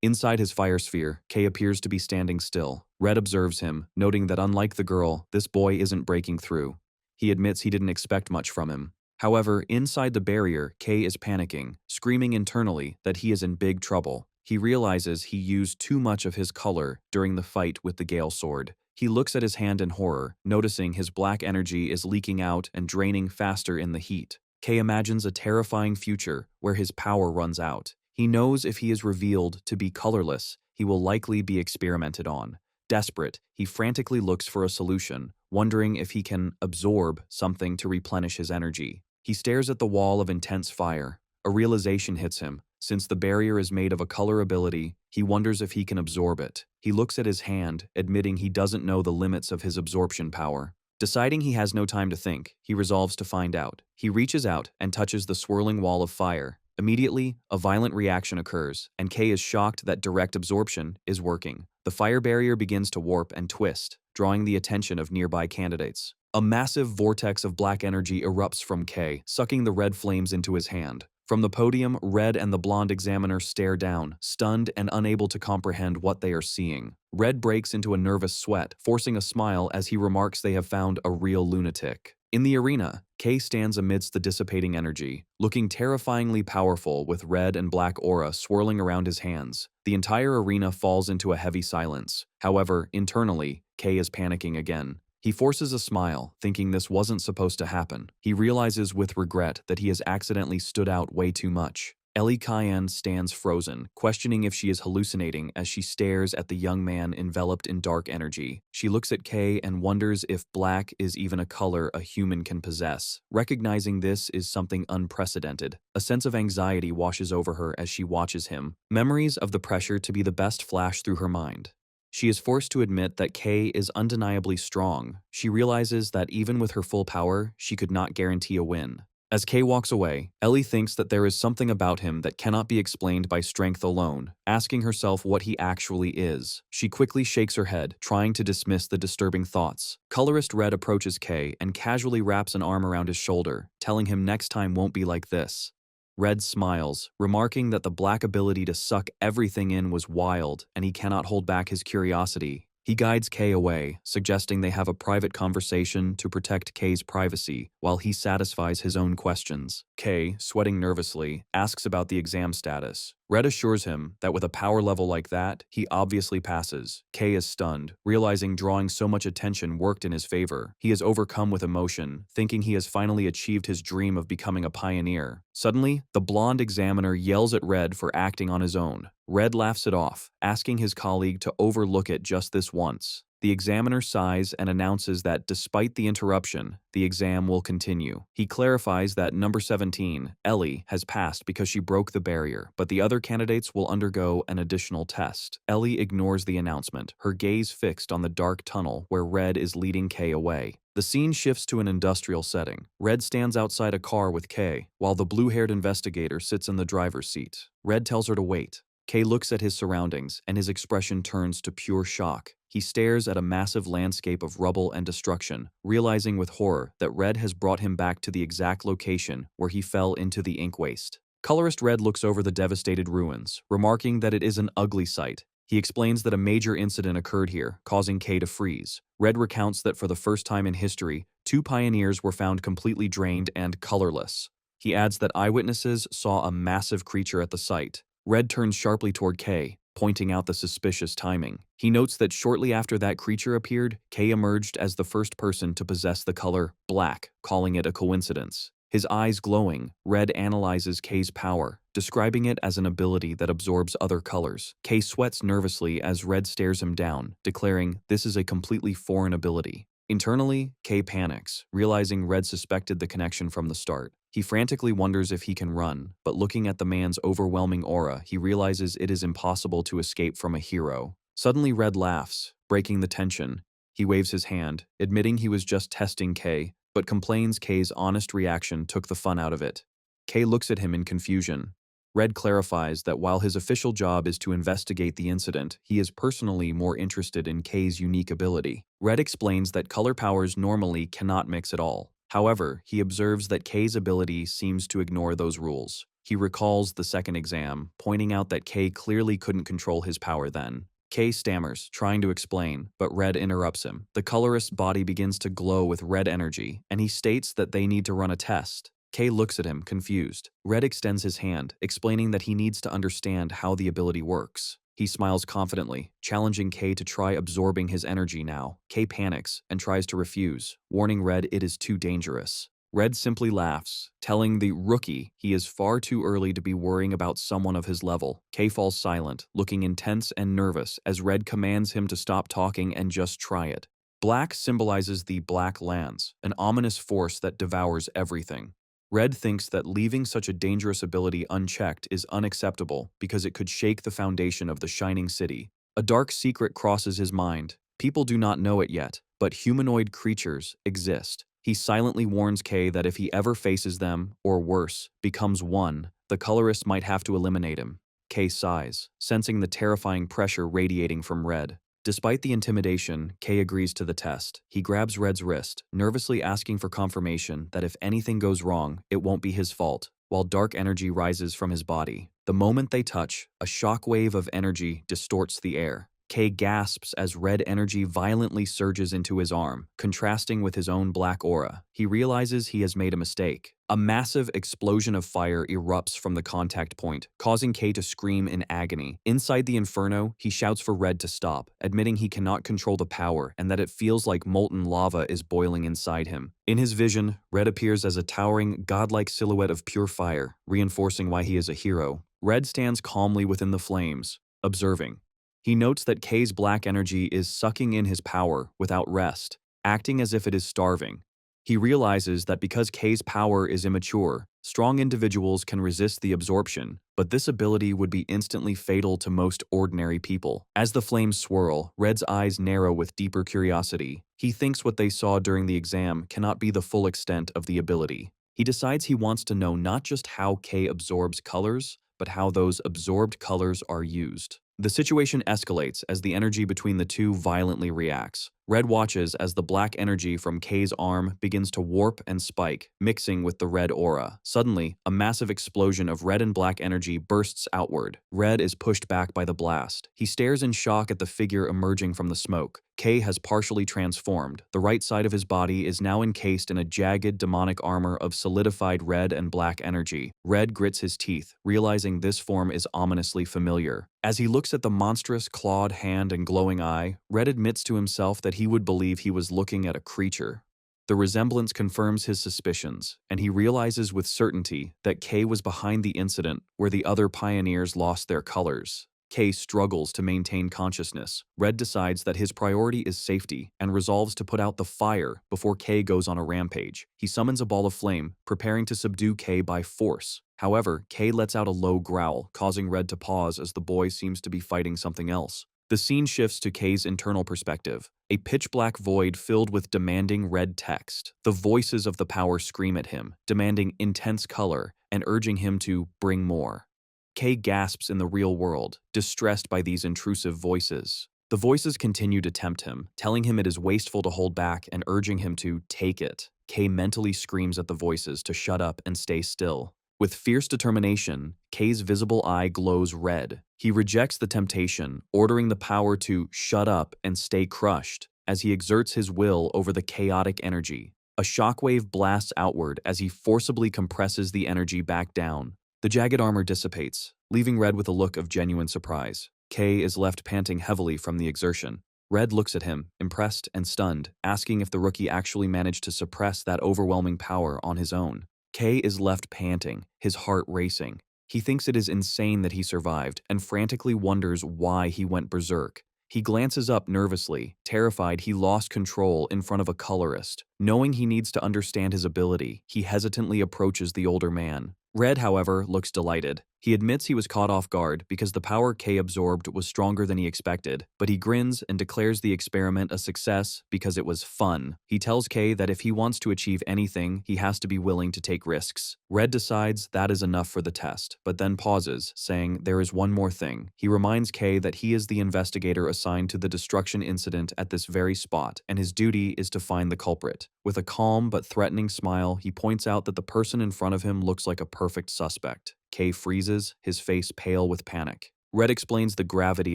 Inside his fire sphere, Kay appears to be standing still. Red observes him, noting that unlike the girl, this boy isn't breaking through. He admits he didn't expect much from him. However, inside the barrier, Kay is panicking, screaming internally that he is in big trouble. He realizes he used too much of his color during the fight with the Gale Sword. He looks at his hand in horror, noticing his black energy is leaking out and draining faster in the heat. Kay imagines a terrifying future where his power runs out. He knows if he is revealed to be colorless, he will likely be experimented on. Desperate, he frantically looks for a solution, wondering if he can absorb something to replenish his energy. He stares at the wall of intense fire. A realization hits him. Since the barrier is made of a color ability, he wonders if he can absorb it. He looks at his hand, admitting he doesn't know the limits of his absorption power. Deciding he has no time to think, he resolves to find out. He reaches out and touches the swirling wall of fire. Immediately, a violent reaction occurs, and Kay is shocked that direct absorption is working. The fire barrier begins to warp and twist, drawing the attention of nearby candidates. A massive vortex of black energy erupts from Kay, sucking the red flames into his hand. From the podium, Red and the blonde examiner stare down, stunned and unable to comprehend what they are seeing. Red breaks into a nervous sweat, forcing a smile as he remarks they have found a real lunatic. In the arena, Kay stands amidst the dissipating energy, looking terrifyingly powerful with red and black aura swirling around his hands. The entire arena falls into a heavy silence. However, internally, Kay is panicking again. He forces a smile, thinking this wasn't supposed to happen. He realizes with regret that he has accidentally stood out way too much. Ellie Cayenne stands frozen, questioning if she is hallucinating as she stares at the young man enveloped in dark energy. She looks at Kay and wonders if black is even a color a human can possess. Recognizing this is something unprecedented, a sense of anxiety washes over her as she watches him. Memories of the pressure to be the best flash through her mind. She is forced to admit that Kay is undeniably strong. She realizes that even with her full power, she could not guarantee a win. As Kay walks away, Ellie thinks that there is something about him that cannot be explained by strength alone, asking herself what he actually is. She quickly shakes her head, trying to dismiss the disturbing thoughts. Colorist Red approaches Kay and casually wraps an arm around his shoulder, telling him next time won't be like this. Red smiles, remarking that the black ability to suck everything in was wild and he cannot hold back his curiosity. He guides Kay away, suggesting they have a private conversation to protect Kay's privacy while he satisfies his own questions. Kay, sweating nervously, asks about the exam status. Red assures him that with a power level like that, he obviously passes. Kay is stunned, realizing drawing so much attention worked in his favor. He is overcome with emotion, thinking he has finally achieved his dream of becoming a pioneer. Suddenly, the blonde examiner yells at Red for acting on his own. Red laughs it off, asking his colleague to overlook it just this once. The examiner sighs and announces that despite the interruption, the exam will continue. He clarifies that number 17, Ellie, has passed because she broke the barrier, but the other candidates will undergo an additional test. Ellie ignores the announcement, her gaze fixed on the dark tunnel where Red is leading Kay away. The scene shifts to an industrial setting. Red stands outside a car with Kay, while the blue-haired investigator sits in the driver's seat. Red tells her to wait. Kay looks at his surroundings, and his expression turns to pure shock. He stares at a massive landscape of rubble and destruction, realizing with horror that Red has brought him back to the exact location where he fell into the ink waste. Colorist Red looks over the devastated ruins, remarking that it is an ugly sight. He explains that a major incident occurred here, causing Kay to freeze. Red recounts that for the first time in history, 2 pioneers were found completely drained and colorless. He adds that eyewitnesses saw a massive creature at the site. Red turns sharply toward Kay, pointing out the suspicious timing. He notes that shortly after that creature appeared, Kay emerged as the first person to possess the color black, calling it a coincidence. His eyes glowing, Red analyzes Kay's power, describing it as an ability that absorbs other colors. Kay sweats nervously as Red stares him down, declaring this is a completely foreign ability. Internally, Kay panics, realizing Red suspected the connection from the start. He frantically wonders if he can run, but looking at the man's overwhelming aura, he realizes it is impossible to escape from a hero. Suddenly Red laughs, breaking the tension. He waves his hand, admitting he was just testing Kay, but complains Kay's honest reaction took the fun out of it. Kay looks at him in confusion. Red clarifies that while his official job is to investigate the incident, he is personally more interested in Kay's unique ability. Red explains that color powers normally cannot mix at all. However, he observes that Kay's ability seems to ignore those rules. He recalls the second exam, pointing out that K clearly couldn't control his power then. K stammers, trying to explain, but Red interrupts him. The colorist's body begins to glow with red energy, and he states that they need to run a test. K looks at him, confused. Red extends his hand, explaining that he needs to understand how the ability works. He smiles confidently, challenging K to try absorbing his energy now. K panics and tries to refuse, warning Red it is too dangerous. Red simply laughs, telling the rookie he is far too early to be worrying about someone of his level. K falls silent, looking intense and nervous as Red commands him to stop talking and just try it. Black symbolizes the Black Lands, an ominous force that devours everything. Red thinks that leaving such a dangerous ability unchecked is unacceptable because it could shake the foundation of the Shining City. A dark secret crosses his mind. People do not know it yet, but humanoid creatures exist. He silently warns K that if he ever faces them, or worse, becomes one, the colorist might have to eliminate him. K sighs, sensing the terrifying pressure radiating from Red. Despite the intimidation, K agrees to the test. He grabs Red's wrist, nervously asking for confirmation that if anything goes wrong, it won't be his fault, while dark energy rises from his body. The moment they touch, a shockwave of energy distorts the air. K gasps as red energy violently surges into his arm, contrasting with his own black aura. He realizes he has made a mistake. A massive explosion of fire erupts from the contact point, causing K to scream in agony. Inside the inferno, he shouts for Red to stop, admitting he cannot control the power and that it feels like molten lava is boiling inside him. In his vision, Red appears as a towering, godlike silhouette of pure fire, reinforcing why he is a hero. Red stands calmly within the flames, observing. He notes that K's black energy is sucking in his power without rest, acting as if it is starving. He realizes that because K's power is immature, strong individuals can resist the absorption, but this ability would be instantly fatal to most ordinary people. As the flames swirl, Red's eyes narrow with deeper curiosity. He thinks what they saw during the exam cannot be the full extent of the ability. He decides he wants to know not just how K absorbs colors, but how those absorbed colors are used. The situation escalates as the energy between the two violently reacts. Red watches as the black energy from K's arm begins to warp and spike, mixing with the red aura. Suddenly, a massive explosion of red and black energy bursts outward. Red is pushed back by the blast. He stares in shock at the figure emerging from the smoke. K has partially transformed. The right side of his body is now encased in a jagged demonic armor of solidified red and black energy. Red grits his teeth, realizing this form is ominously familiar. As he looks at the monstrous clawed hand and glowing eye, Red admits to himself that he would believe he was looking at a creature. The resemblance confirms his suspicions, and he realizes with certainty that K was behind the incident where the other pioneers lost their colors. K struggles to maintain consciousness. Red decides that his priority is safety and resolves to put out the fire before K goes on a rampage. He summons a ball of flame, preparing to subdue K by force. However, K lets out a low growl, causing Red to pause as the boy seems to be fighting something else. The scene shifts to K's internal perspective, a pitch-black void filled with demanding red text. The voices of the power scream at him, demanding intense color and urging him to bring more. K gasps in the real world, distressed by these intrusive voices. The voices continue to tempt him, telling him it is wasteful to hold back and urging him to take it. K mentally screams at the voices to shut up and stay still. With fierce determination, K's visible eye glows red. He rejects the temptation, ordering the power to shut up and stay crushed as he exerts his will over the chaotic energy. A shockwave blasts outward as he forcibly compresses the energy back down. The jagged armor dissipates, leaving Red with a look of genuine surprise. K is left panting heavily from the exertion. Red looks at him, impressed and stunned, asking if the rookie actually managed to suppress that overwhelming power on his own. K is left panting, his heart racing. He thinks it is insane that he survived and frantically wonders why he went berserk. He glances up nervously, terrified he lost control in front of a colorist. Knowing he needs to understand his ability, he hesitantly approaches the older man. Red, however, looks delighted. He admits he was caught off guard because the power K absorbed was stronger than he expected, but he grins and declares the experiment a success because it was fun. He tells K that if he wants to achieve anything, he has to be willing to take risks. Red decides that is enough for the test, but then pauses, saying there is one more thing. He reminds K that he is the investigator assigned to the destruction incident at this very spot, and his duty is to find the culprit. With a calm but threatening smile, he points out that the person in front of him looks like a perfect suspect. Kay freezes, his face pale with panic. Red explains the gravity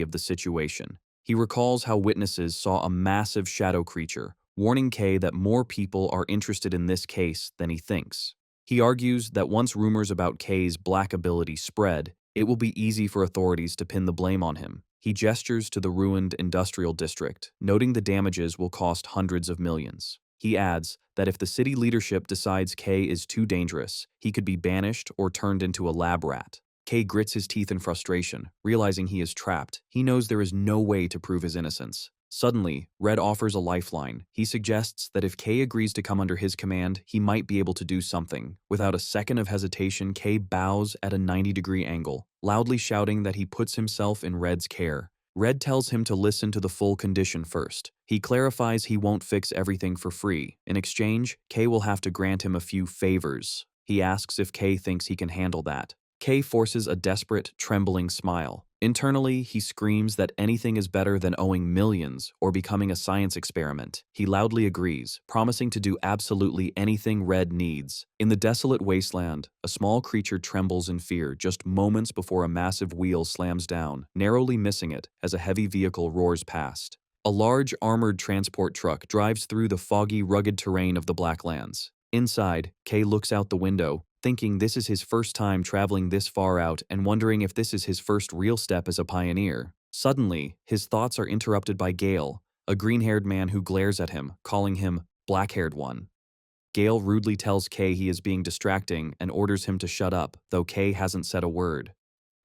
of the situation. He recalls how witnesses saw a massive shadow creature, warning Kay that more people are interested in this case than he thinks. He argues that once rumors about Kay's black ability spread, it will be easy for authorities to pin the blame on him. He gestures to the ruined industrial district, noting the damages will cost hundreds of millions. He adds that if the city leadership decides Kay is too dangerous, he could be banished or turned into a lab rat. Kay grits his teeth in frustration, realizing he is trapped. He knows there is no way to prove his innocence. Suddenly, Red offers a lifeline. He suggests that if Kay agrees to come under his command, he might be able to do something. Without a second of hesitation, Kay bows at a 90-degree angle, loudly shouting that he puts himself in Red's care. Red tells him to listen to the full condition first. He clarifies he won't fix everything for free. In exchange, Kay will have to grant him a few favors. He asks if Kay thinks he can handle that. Kay forces a desperate, trembling smile. Internally, he screams that anything is better than owing millions or becoming a science experiment. He loudly agrees, promising to do absolutely anything Red needs. In the desolate wasteland, a small creature trembles in fear just moments before a massive wheel slams down, narrowly missing it as a heavy vehicle roars past. A large, armored transport truck drives through the foggy, rugged terrain of the Blacklands. Inside, Kay looks out the window, thinking this is his first time traveling this far out and wondering if this is his first real step as a pioneer. Suddenly, his thoughts are interrupted by Gale, a green-haired man who glares at him, calling him black-haired one. Gale rudely tells Kay he is being distracting and orders him to shut up, though Kay hasn't said a word.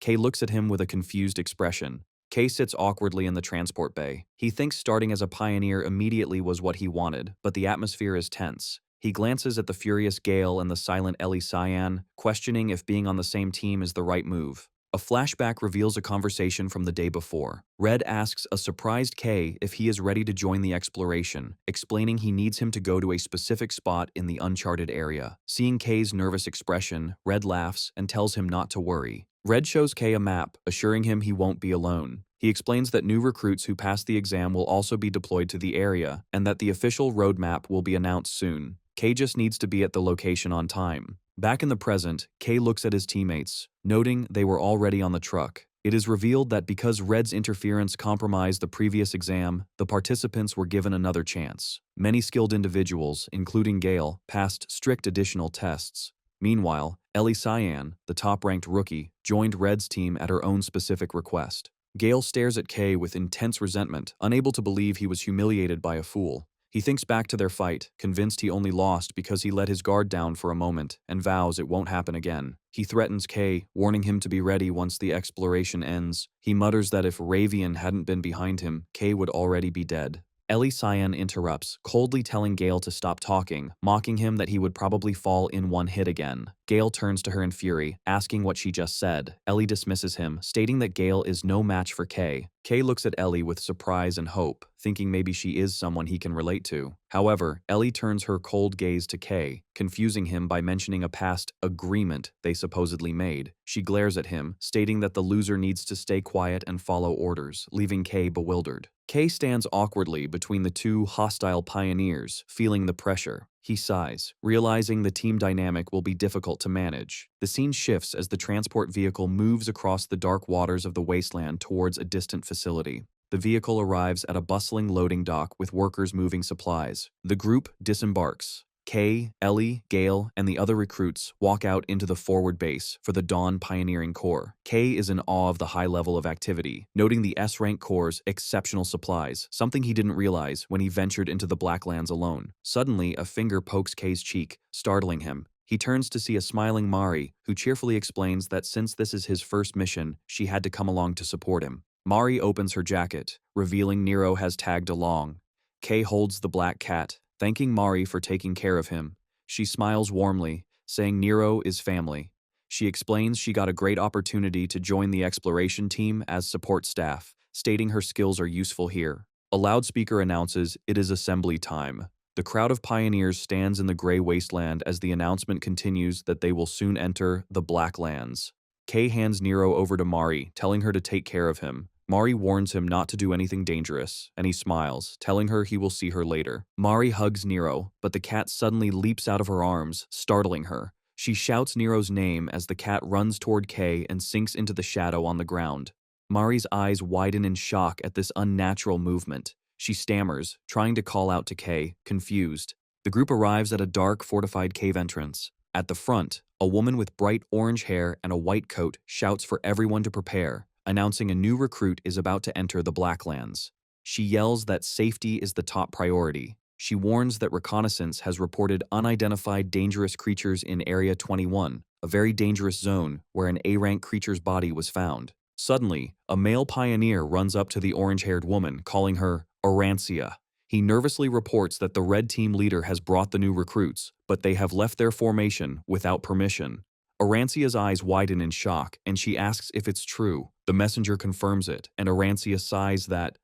Kay looks at him with a confused expression. Kay sits awkwardly in the transport bay. He thinks starting as a pioneer immediately was what he wanted, but the atmosphere is tense. He glances at the furious Gale and the silent Ellie Cyan, questioning if being on the same team is the right move. A flashback reveals a conversation from the day before. Red asks a surprised Kay if he is ready to join the exploration, explaining he needs him to go to a specific spot in the uncharted area. Seeing Kay's nervous expression, Red laughs and tells him not to worry. Red shows Kay a map, assuring him he won't be alone. He explains that new recruits who pass the exam will also be deployed to the area, and that the official roadmap will be announced soon. Kay just needs to be at the location on time. Back in the present, Kay looks at his teammates, noting they were already on the truck. It is revealed that because Red's interference compromised the previous exam, the participants were given another chance. Many skilled individuals, including Gale, passed strict additional tests. Meanwhile, Ellie Cyan, the top-ranked rookie, joined Red's team at her own specific request. Gale stares at Kay with intense resentment, unable to believe he was humiliated by a fool. He thinks back to their fight, convinced he only lost because he let his guard down for a moment, and vows it won't happen again. He threatens Kay, warning him to be ready once the exploration ends. He mutters that if Ravian hadn't been behind him, Kay would already be dead. Ellie Cyan interrupts, coldly telling Gale to stop talking, mocking him that he would probably fall in one hit again. Gale turns to her in fury, asking what she just said. Ellie dismisses him, stating that Gale is no match for Kay. Kay looks at Ellie with surprise and hope, thinking maybe she is someone he can relate to. However, Ellie turns her cold gaze to Kay, confusing him by mentioning a past agreement they supposedly made. She glares at him, stating that the loser needs to stay quiet and follow orders, leaving Kay bewildered. Kay stands awkwardly between the two hostile pioneers, feeling the pressure. He sighs, realizing the team dynamic will be difficult to manage. The scene shifts as the transport vehicle moves across the dark waters of the wasteland towards a distant facility. The vehicle arrives at a bustling loading dock with workers moving supplies. The group disembarks. Kay, Ellie, Gale, and the other recruits walk out into the forward base for the Dawn Pioneering Corps. Kay is in awe of the high level of activity, noting the S-Rank Corps' exceptional supplies, something he didn't realize when he ventured into the Blacklands alone. Suddenly, a finger pokes Kay's cheek, startling him. He turns to see a smiling Mari, who cheerfully explains that since this is his first mission, she had to come along to support him. Mari opens her jacket, revealing Nero has tagged along. Kay holds the black cat, thanking Mari for taking care of him. She smiles warmly, saying Nero is family. She explains she got a great opportunity to join the exploration team as support staff, stating her skills are useful here. A loudspeaker announces it is assembly time. The crowd of pioneers stands in the gray wasteland as the announcement continues that they will soon enter the Blacklands. Kay hands Nero over to Mari, telling her to take care of him. Mari warns him not to do anything dangerous, and he smiles, telling her he will see her later. Mari hugs Nero, but the cat suddenly leaps out of her arms, startling her. She shouts Nero's name as the cat runs toward Kay and sinks into the shadow on the ground. Mari's eyes widen in shock at this unnatural movement. She stammers, trying to call out to Kay, confused. The group arrives at a dark, fortified cave entrance. At the front, a woman with bright orange hair and a white coat shouts for everyone to prepare, announcing a new recruit is about to enter the Blacklands. She yells that safety is the top priority. She warns that reconnaissance has reported unidentified dangerous creatures in Area 21, a very dangerous zone where an A-rank creature's body was found. Suddenly, a male pioneer runs up to the orange-haired woman, calling her Arancia. He nervously reports that the red team leader has brought the new recruits, but they have left their formation without permission. Arancia's eyes widen in shock, and she asks if it's true. The messenger confirms it, and Arancia sighs that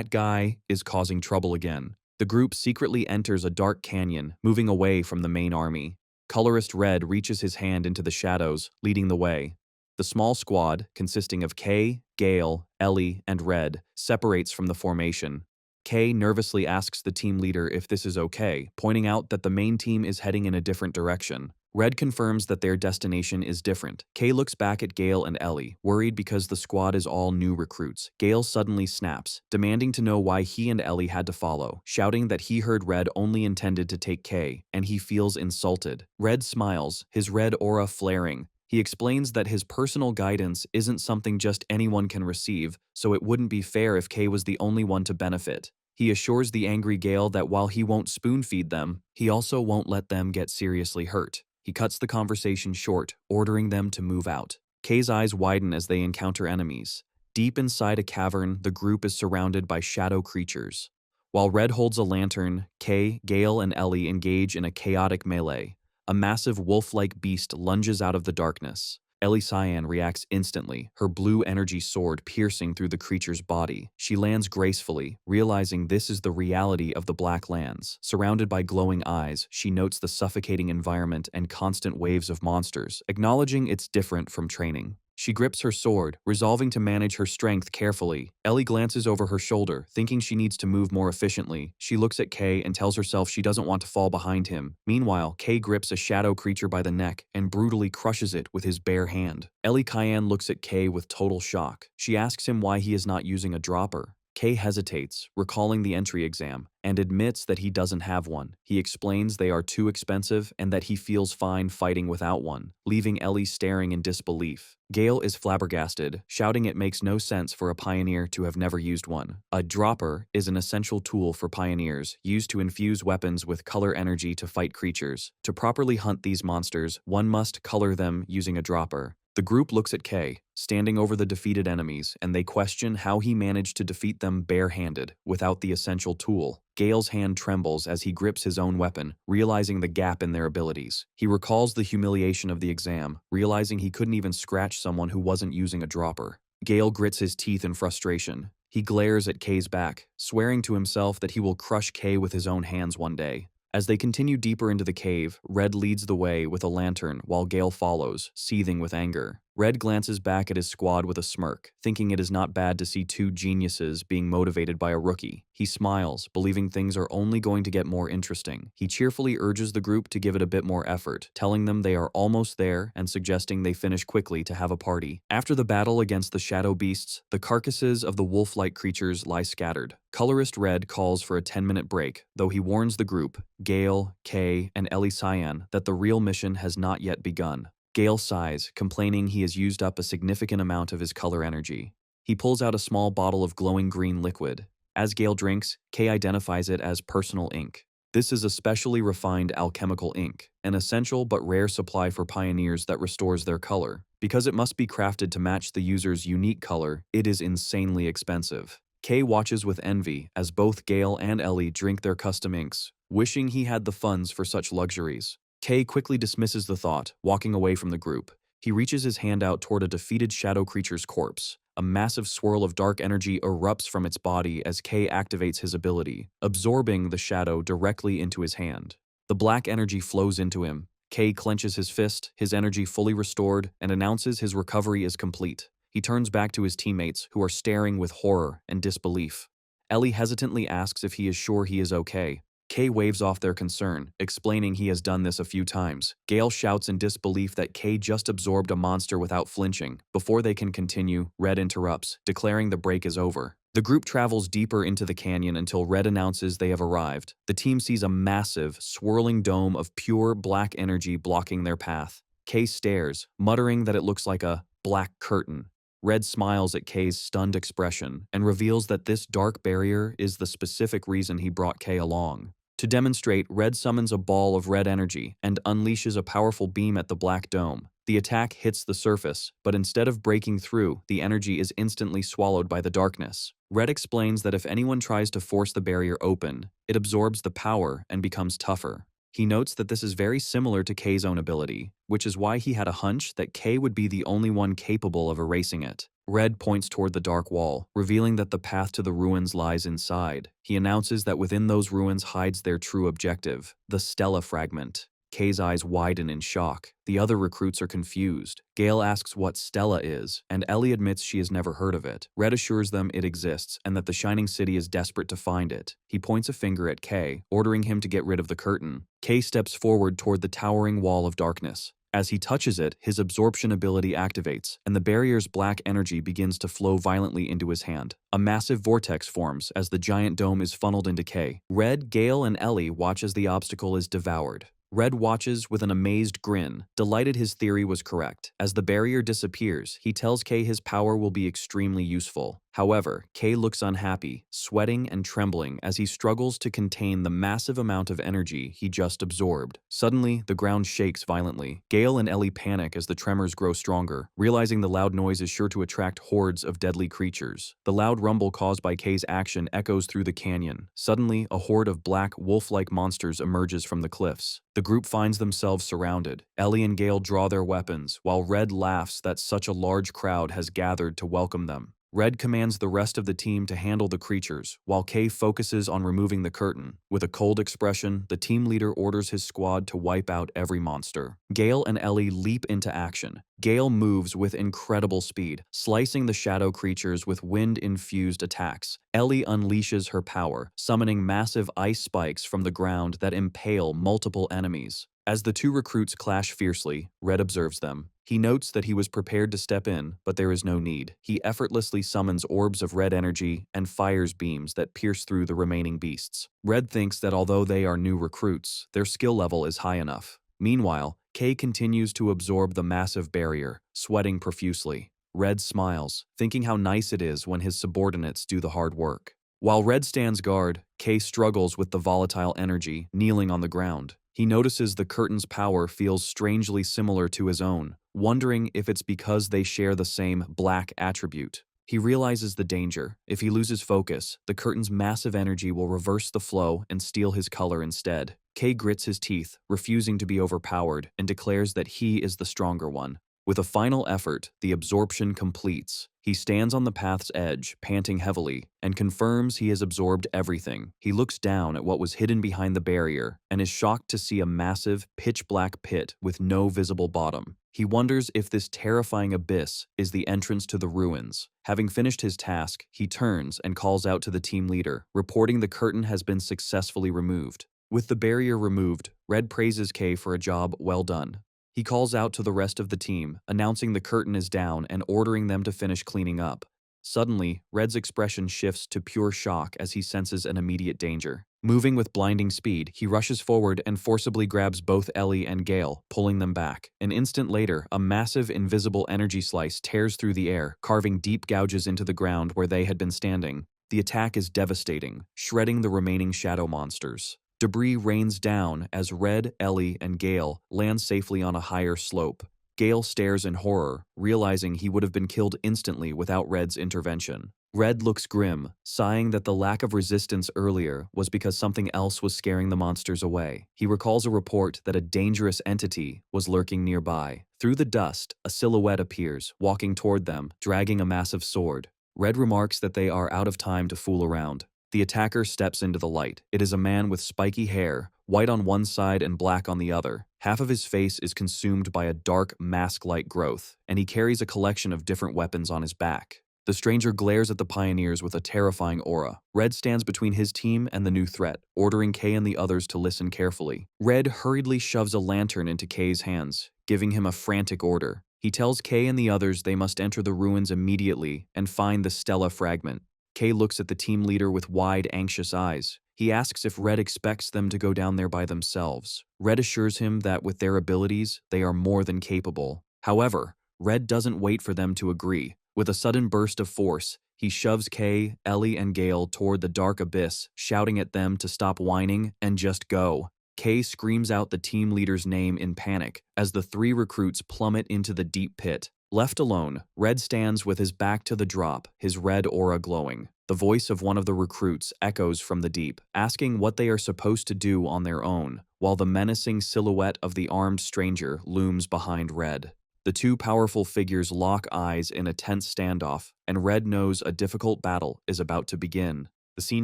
guy is causing trouble again. The group secretly enters a dark canyon, moving away from the main army. Colorist Red reaches his hand into the shadows, leading the way. The small squad, consisting of Kay, Gale, Ellie, and Red, separates from the formation. Kay nervously asks the team leader if this is okay, pointing out that the main team is heading in a different direction. Red confirms that their destination is different. Kay looks back at Gale and Ellie, worried because the squad is all new recruits. Gale suddenly snaps, demanding to know why he and Ellie had to follow, shouting that he heard Red only intended to take Kay, and he feels insulted. Red smiles, his red aura flaring. He explains that his personal guidance isn't something just anyone can receive, so it wouldn't be fair if Kay was the only one to benefit. He assures the angry Gale that while he won't spoon-feed them, he also won't let them get seriously hurt. He cuts the conversation short, ordering them to move out. Kay's eyes widen as they encounter enemies. Deep inside a cavern, the group is surrounded by shadow creatures. While Red holds a lantern, Kay, Gale, and Ellie engage in a chaotic melee. A massive wolf-like beast lunges out of the darkness. Ellie Cyan reacts instantly, her blue energy sword piercing through the creature's body. She lands gracefully, realizing this is the reality of the Black Lands. Surrounded by glowing eyes, she notes the suffocating environment and constant waves of monsters, acknowledging it's different from training. She grips her sword, resolving to manage her strength carefully. Ellie glances over her shoulder, thinking she needs to move more efficiently. She looks at Kay and tells herself she doesn't want to fall behind him. Meanwhile, Kay grips a shadow creature by the neck and brutally crushes it with his bare hand. Ellie Cyan looks at Kay with total shock. She asks him why he is not using a dropper. Kay hesitates, recalling the entry exam, and admits that he doesn't have one. He explains they are too expensive and that he feels fine fighting without one, leaving Ellie staring in disbelief. Gale is flabbergasted, shouting it makes no sense for a pioneer to have never used one. A dropper is an essential tool for pioneers, used to infuse weapons with color energy to fight creatures. To properly hunt these monsters, one must color them using a dropper. The group looks at Kay, standing over the defeated enemies, and they question how he managed to defeat them bare-handed, without the essential tool. Gale's hand trembles as he grips his own weapon, realizing the gap in their abilities. He recalls the humiliation of the exam, realizing he couldn't even scratch someone who wasn't using a dropper. Gale grits his teeth in frustration. He glares at Kay's back, swearing to himself that he will crush Kay with his own hands one day. As they continue deeper into the cave, Red leads the way with a lantern while Gale follows, seething with anger. Red glances back at his squad with a smirk, thinking it is not bad to see two geniuses being motivated by a rookie. He smiles, believing things are only going to get more interesting. He cheerfully urges the group to give it a bit more effort, telling them they are almost there and suggesting they finish quickly to have a party. After the battle against the shadow beasts, the carcasses of the wolf-like creatures lie scattered. Colorist Red calls for a 10-minute break, though he warns the group, Gale, Kay, and Ellie Cyan, that the real mission has not yet begun. Gale sighs, complaining he has used up a significant amount of his color energy. He pulls out a small bottle of glowing green liquid. As Gale drinks, Kay identifies it as personal ink. This is a specially refined alchemical ink, an essential but rare supply for pioneers that restores their color. Because it must be crafted to match the user's unique color, it is insanely expensive. Kay watches with envy as both Gale and Ellie drink their custom inks, wishing he had the funds for such luxuries. Kay quickly dismisses the thought, walking away from the group. He reaches his hand out toward a defeated shadow creature's corpse. A massive swirl of dark energy erupts from its body as Kay activates his ability, absorbing the shadow directly into his hand. The black energy flows into him. Kay clenches his fist, his energy fully restored, and announces his recovery is complete. He turns back to his teammates, who are staring with horror and disbelief. Ellie hesitantly asks if he is sure he is okay. Kay waves off their concern, explaining he has done this a few times. Gale shouts in disbelief that Kay just absorbed a monster without flinching. Before they can continue, Red interrupts, declaring the break is over. The group travels deeper into the canyon until Red announces they have arrived. The team sees a massive, swirling dome of pure black energy blocking their path. Kay stares, muttering that it looks like a black curtain. Red smiles at Kay's stunned expression and reveals that this dark barrier is the specific reason he brought Kay along. To demonstrate, Red summons a ball of red energy and unleashes a powerful beam at the black dome. The attack hits the surface, but instead of breaking through, the energy is instantly swallowed by the darkness. Red explains that if anyone tries to force the barrier open, it absorbs the power and becomes tougher. He notes that this is very similar to Kay's own ability, which is why he had a hunch that Kay would be the only one capable of erasing it. Red points toward the dark wall, revealing that the path to the ruins lies inside. He announces that within those ruins hides their true objective, the Stella fragment. Kay's eyes widen in shock. The other recruits are confused. Gale asks what Stella is, and Ellie admits she has never heard of it. Red assures them it exists and that the Shining City is desperate to find it. He points a finger at Kay, ordering him to get rid of the curtain. Kay steps forward toward the towering wall of darkness. As he touches it, his absorption ability activates, and the barrier's black energy begins to flow violently into his hand. A massive vortex forms as the giant dome is funneled into Kay. Red, Gale, and Ellie watch as the obstacle is devoured. Red watches with an amazed grin, delighted his theory was correct. As the barrier disappears, he tells Kay his power will be extremely useful. However, Kay looks unhappy, sweating and trembling as he struggles to contain the massive amount of energy he just absorbed. Suddenly, the ground shakes violently. Gale and Ellie panic as the tremors grow stronger, realizing the loud noise is sure to attract hordes of deadly creatures. The loud rumble caused by Kay's action echoes through the canyon. Suddenly, a horde of black, wolf-like monsters emerges from the cliffs. The group finds themselves surrounded. Ellie and Gale draw their weapons, while Red laughs that such a large crowd has gathered to welcome them. Red commands the rest of the team to handle the creatures, while Kay focuses on removing the curtain. With a cold expression, the team leader orders his squad to wipe out every monster. Gale and Ellie leap into action. Gale moves with incredible speed, slicing the shadow creatures with wind-infused attacks. Ellie unleashes her power, summoning massive ice spikes from the ground that impale multiple enemies. As the two recruits clash fiercely, Red observes them. He notes that he was prepared to step in, but there is no need. He effortlessly summons orbs of red energy and fires beams that pierce through the remaining beasts. Red thinks that although they are new recruits, their skill level is high enough. Meanwhile, Kay continues to absorb the massive barrier, sweating profusely. Red smiles, thinking how nice it is when his subordinates do the hard work. While Red stands guard, Kay struggles with the volatile energy, kneeling on the ground. He notices the curtain's power feels strangely similar to his own, wondering if it's because they share the same black attribute. He realizes the danger. If he loses focus, the curtain's massive energy will reverse the flow and steal his color instead. Kay grits his teeth, refusing to be overpowered, and declares that he is the stronger one. With a final effort, the absorption completes. He stands on the path's edge, panting heavily, and confirms he has absorbed everything. He looks down at what was hidden behind the barrier and is shocked to see a massive, pitch-black pit with no visible bottom. He wonders if this terrifying abyss is the entrance to the ruins. Having finished his task, he turns and calls out to the team leader, reporting the curtain has been successfully removed. With the barrier removed, Red praises Kay for a job well done. He calls out to the rest of the team, announcing the curtain is down and ordering them to finish cleaning up. Suddenly, Red's expression shifts to pure shock as he senses an immediate danger. Moving with blinding speed, he rushes forward and forcibly grabs both Ellie and Gale, pulling them back. An instant later, a massive invisible energy slice tears through the air, carving deep gouges into the ground where they had been standing. The attack is devastating, shredding the remaining shadow monsters. Debris rains down as Red, Ellie, and Gale land safely on a higher slope. Gale stares in horror, realizing he would have been killed instantly without Red's intervention. Red looks grim, sighing that the lack of resistance earlier was because something else was scaring the monsters away. He recalls a report that a dangerous entity was lurking nearby. Through the dust, a silhouette appears, walking toward them, dragging a massive sword. Red remarks that they are out of time to fool around. The attacker steps into the light. It is a man with spiky hair, white on one side and black on the other. Half of his face is consumed by a dark mask-like growth, and he carries a collection of different weapons on his back. The stranger glares at the pioneers with a terrifying aura. Red stands between his team and the new threat, ordering Kay and the others to listen carefully. Red hurriedly shoves a lantern into Kay's hands, giving him a frantic order. He tells Kay and the others they must enter the ruins immediately and find the Stella fragment. Kay looks at the team leader with wide, anxious eyes. He asks if Red expects them to go down there by themselves. Red assures him that with their abilities, they are more than capable. However, Red doesn't wait for them to agree. With a sudden burst of force, he shoves Kay, Ellie, and Gale toward the dark abyss, shouting at them to stop whining and just go. Kay screams out the team leader's name in panic as the three recruits plummet into the deep pit. Left alone, Red stands with his back to the drop, his red aura glowing. The voice of one of the recruits echoes from the deep, asking what they are supposed to do on their own, while the menacing silhouette of the armed stranger looms behind Red. The two powerful figures lock eyes in a tense standoff, and Red knows a difficult battle is about to begin. The scene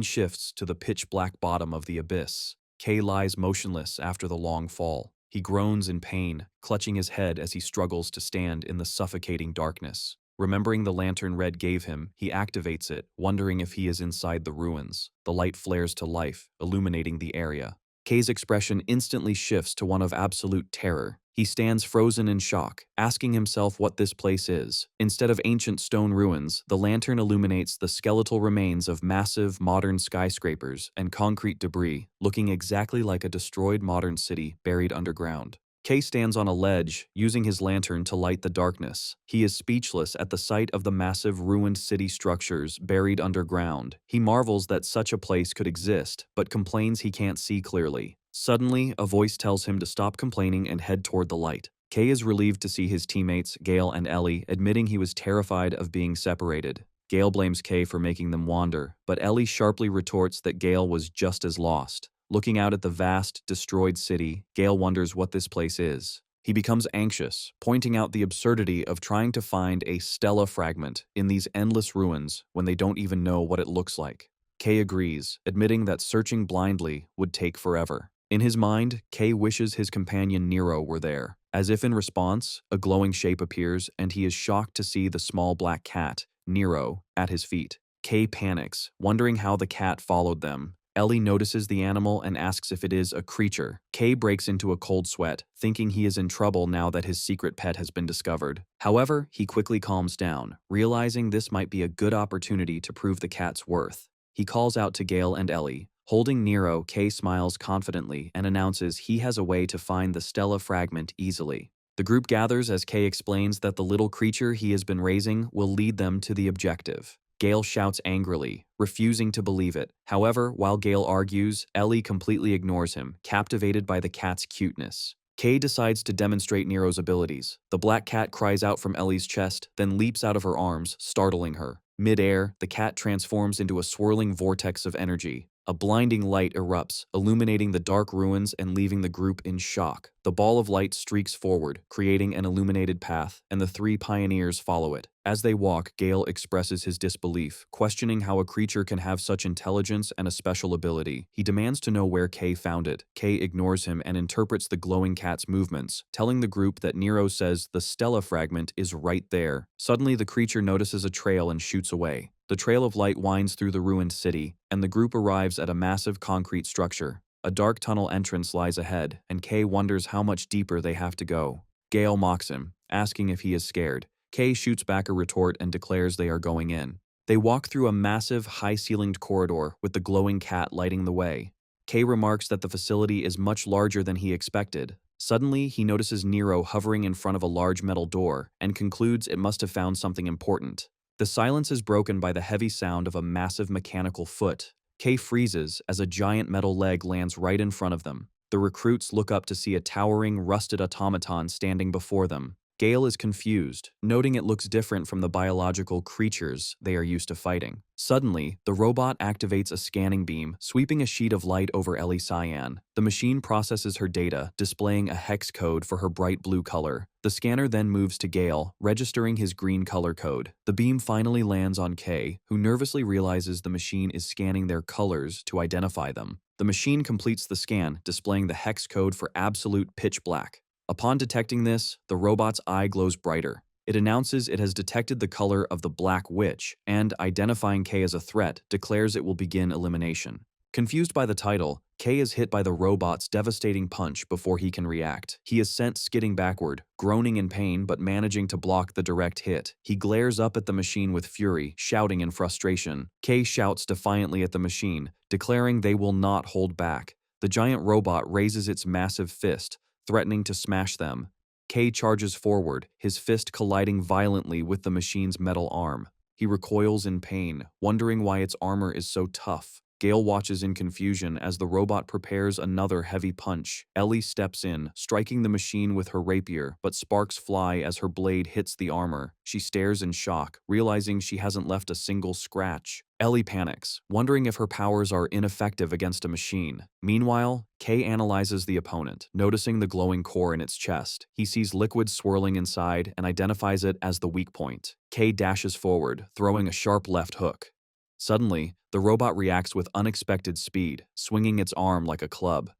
shifts to the pitch-black bottom of the abyss. Kay lies motionless after the long fall. He groans in pain, clutching his head as he struggles to stand in the suffocating darkness. Remembering the lantern Red gave him, he activates it, wondering if he is inside the ruins. The light flares to life, illuminating the area. Kay's expression instantly shifts to one of absolute terror. He stands frozen in shock, asking himself what this place is. Instead of ancient stone ruins, the lantern illuminates the skeletal remains of massive modern skyscrapers and concrete debris, looking exactly like a destroyed modern city buried underground. Kay stands on a ledge, using his lantern to light the darkness. He is speechless at the sight of the massive ruined city structures buried underground. He marvels that such a place could exist, but complains he can't see clearly. Suddenly, a voice tells him to stop complaining and head toward the light. Kay is relieved to see his teammates, Gale and Ellie, admitting he was terrified of being separated. Gale blames Kay for making them wander, but Ellie sharply retorts that Gale was just as lost. Looking out at the vast, destroyed city, Gale wonders what this place is. He becomes anxious, pointing out the absurdity of trying to find a Stella fragment in these endless ruins when they don't even know what it looks like. Kay agrees, admitting that searching blindly would take forever. In his mind, Kay wishes his companion Nero were there. As if in response, a glowing shape appears and he is shocked to see the small black cat, Nero, at his feet. Kay panics, wondering how the cat followed them. Ellie notices the animal and asks if it is a creature. Kay breaks into a cold sweat, thinking he is in trouble now that his secret pet has been discovered. However, he quickly calms down, realizing this might be a good opportunity to prove the cat's worth. He calls out to Gale and Ellie. Holding Nero, Kay smiles confidently and announces he has a way to find the Stella fragment easily. The group gathers as Kay explains that the little creature he has been raising will lead them to the objective. Gale shouts angrily, refusing to believe it. However, while Gale argues, Ellie completely ignores him, captivated by the cat's cuteness. Kay decides to demonstrate Nero's abilities. The black cat cries out from Ellie's chest, then leaps out of her arms, startling her. Mid-air, the cat transforms into a swirling vortex of energy. A blinding light erupts, illuminating the dark ruins and leaving the group in shock. The ball of light streaks forward, creating an illuminated path, and the three pioneers follow it. As they walk, Gale expresses his disbelief, questioning how a creature can have such intelligence and a special ability. He demands to know where Kay found it. Kay ignores him and interprets the glowing cat's movements, telling the group that Nero says the Stella fragment is right there. Suddenly, the creature notices a trail and shoots away. The trail of light winds through the ruined city, and the group arrives at a massive concrete structure. A dark tunnel entrance lies ahead, and Kay wonders how much deeper they have to go. Gale mocks him, asking if he is scared. Kay shoots back a retort and declares they are going in. They walk through a massive, high-ceilinged corridor with the glowing cat lighting the way. Kay remarks that the facility is much larger than he expected. Suddenly, he notices Nero hovering in front of a large metal door and concludes it must have found something important. The silence is broken by the heavy sound of a massive mechanical foot. Kay freezes as a giant metal leg lands right in front of them. The recruits look up to see a towering, rusted automaton standing before them. Gale is confused, noting it looks different from the biological creatures they are used to fighting. Suddenly, the robot activates a scanning beam, sweeping a sheet of light over Ellie Cyan. The machine processes her data, displaying a hex code for her bright blue color. The scanner then moves to Gale, registering his green color code. The beam finally lands on Kay, who nervously realizes the machine is scanning their colors to identify them. The machine completes the scan, displaying the hex code for absolute pitch black. Upon detecting this, the robot's eye glows brighter. It announces it has detected the color of the Black Witch and, identifying Kay as a threat, declares it will begin elimination. Confused by the title, Kay is hit by the robot's devastating punch before he can react. He is sent skidding backward, groaning in pain but managing to block the direct hit. He glares up at the machine with fury, shouting in frustration. Kay shouts defiantly at the machine, declaring they will not hold back. The giant robot raises its massive fist, threatening to smash them. Kay charges forward, his fist colliding violently with the machine's metal arm. He recoils in pain, wondering why its armor is so tough. Gale watches in confusion as the robot prepares another heavy punch. Ellie steps in, striking the machine with her rapier, but sparks fly as her blade hits the armor. She stares in shock, realizing she hasn't left a single scratch. Ellie panics, wondering if her powers are ineffective against a machine. Meanwhile, Kay analyzes the opponent, noticing the glowing core in its chest. He sees liquid swirling inside and identifies it as the weak point. Kay dashes forward, throwing a sharp left hook. Suddenly, the robot reacts with unexpected speed, swinging its arm like a club.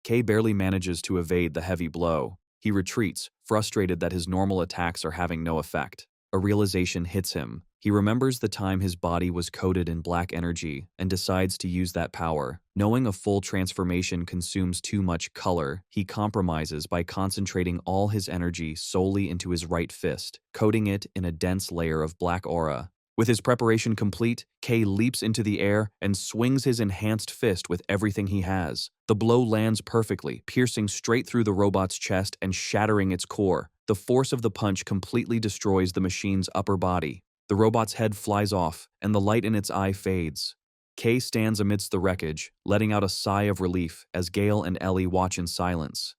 Kay barely manages to evade the heavy blow. He retreats, frustrated that his normal attacks are having no effect. A realization hits him. He remembers the time his body was coated in black energy and decides to use that power. Knowing a full transformation consumes too much color, he compromises by concentrating all his energy solely into his right fist, coating it in a dense layer of black aura. With his preparation complete, Kay leaps into the air and swings his enhanced fist with everything he has. The blow lands perfectly, piercing straight through the robot's chest and shattering its core. The force of the punch completely destroys the machine's upper body. The robot's head flies off, and the light in its eye fades. Kay stands amidst the wreckage, letting out a sigh of relief as Gale and Ellie watch in silence.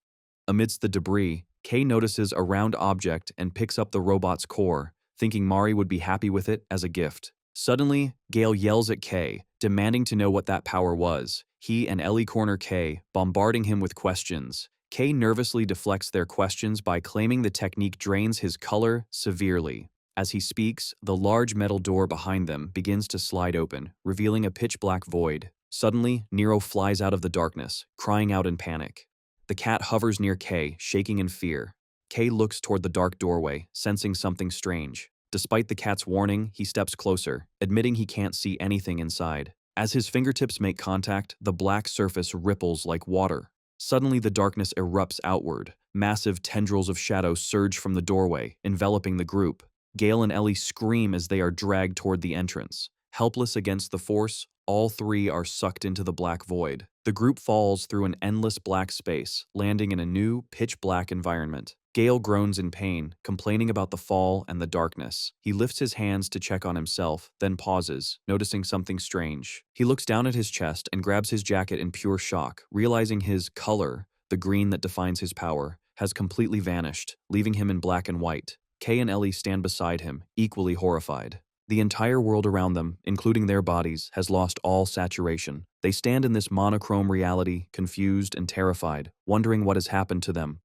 Amidst the debris, Kay notices a round object and picks up the robot's core, thinking Mari would be happy with it as a gift. Suddenly, Gale yells at Kay, demanding to know what that power was. He and Ellie corner Kay, bombarding him with questions. Kay nervously deflects their questions by claiming the technique drains his color severely. As he speaks, the large metal door behind them begins to slide open, revealing a pitch-black void. Suddenly, Nero flies out of the darkness, crying out in panic. The cat hovers near Kay, shaking in fear. Kay looks toward the dark doorway, sensing something strange. Despite the cat's warning, he steps closer, admitting he can't see anything inside. As his fingertips make contact, the black surface ripples like water. Suddenly, the darkness erupts outward. Massive tendrils of shadow surge from the doorway, enveloping the group. Gale and Ellie scream as they are dragged toward the entrance. Helpless against the force, all three are sucked into the black void. The group falls through an endless black space, landing in a new, pitch-black environment. Gale groans in pain, complaining about the fall and the darkness. He lifts his hands to check on himself, then pauses, noticing something strange. He looks down at his chest and grabs his jacket in pure shock, realizing his color, the green that defines his power, has completely vanished, leaving him in black and white. Kay and Ellie stand beside him, equally horrified. The entire world around them, including their bodies, has lost all saturation. They stand in this monochrome reality, confused and terrified, wondering what has happened to them.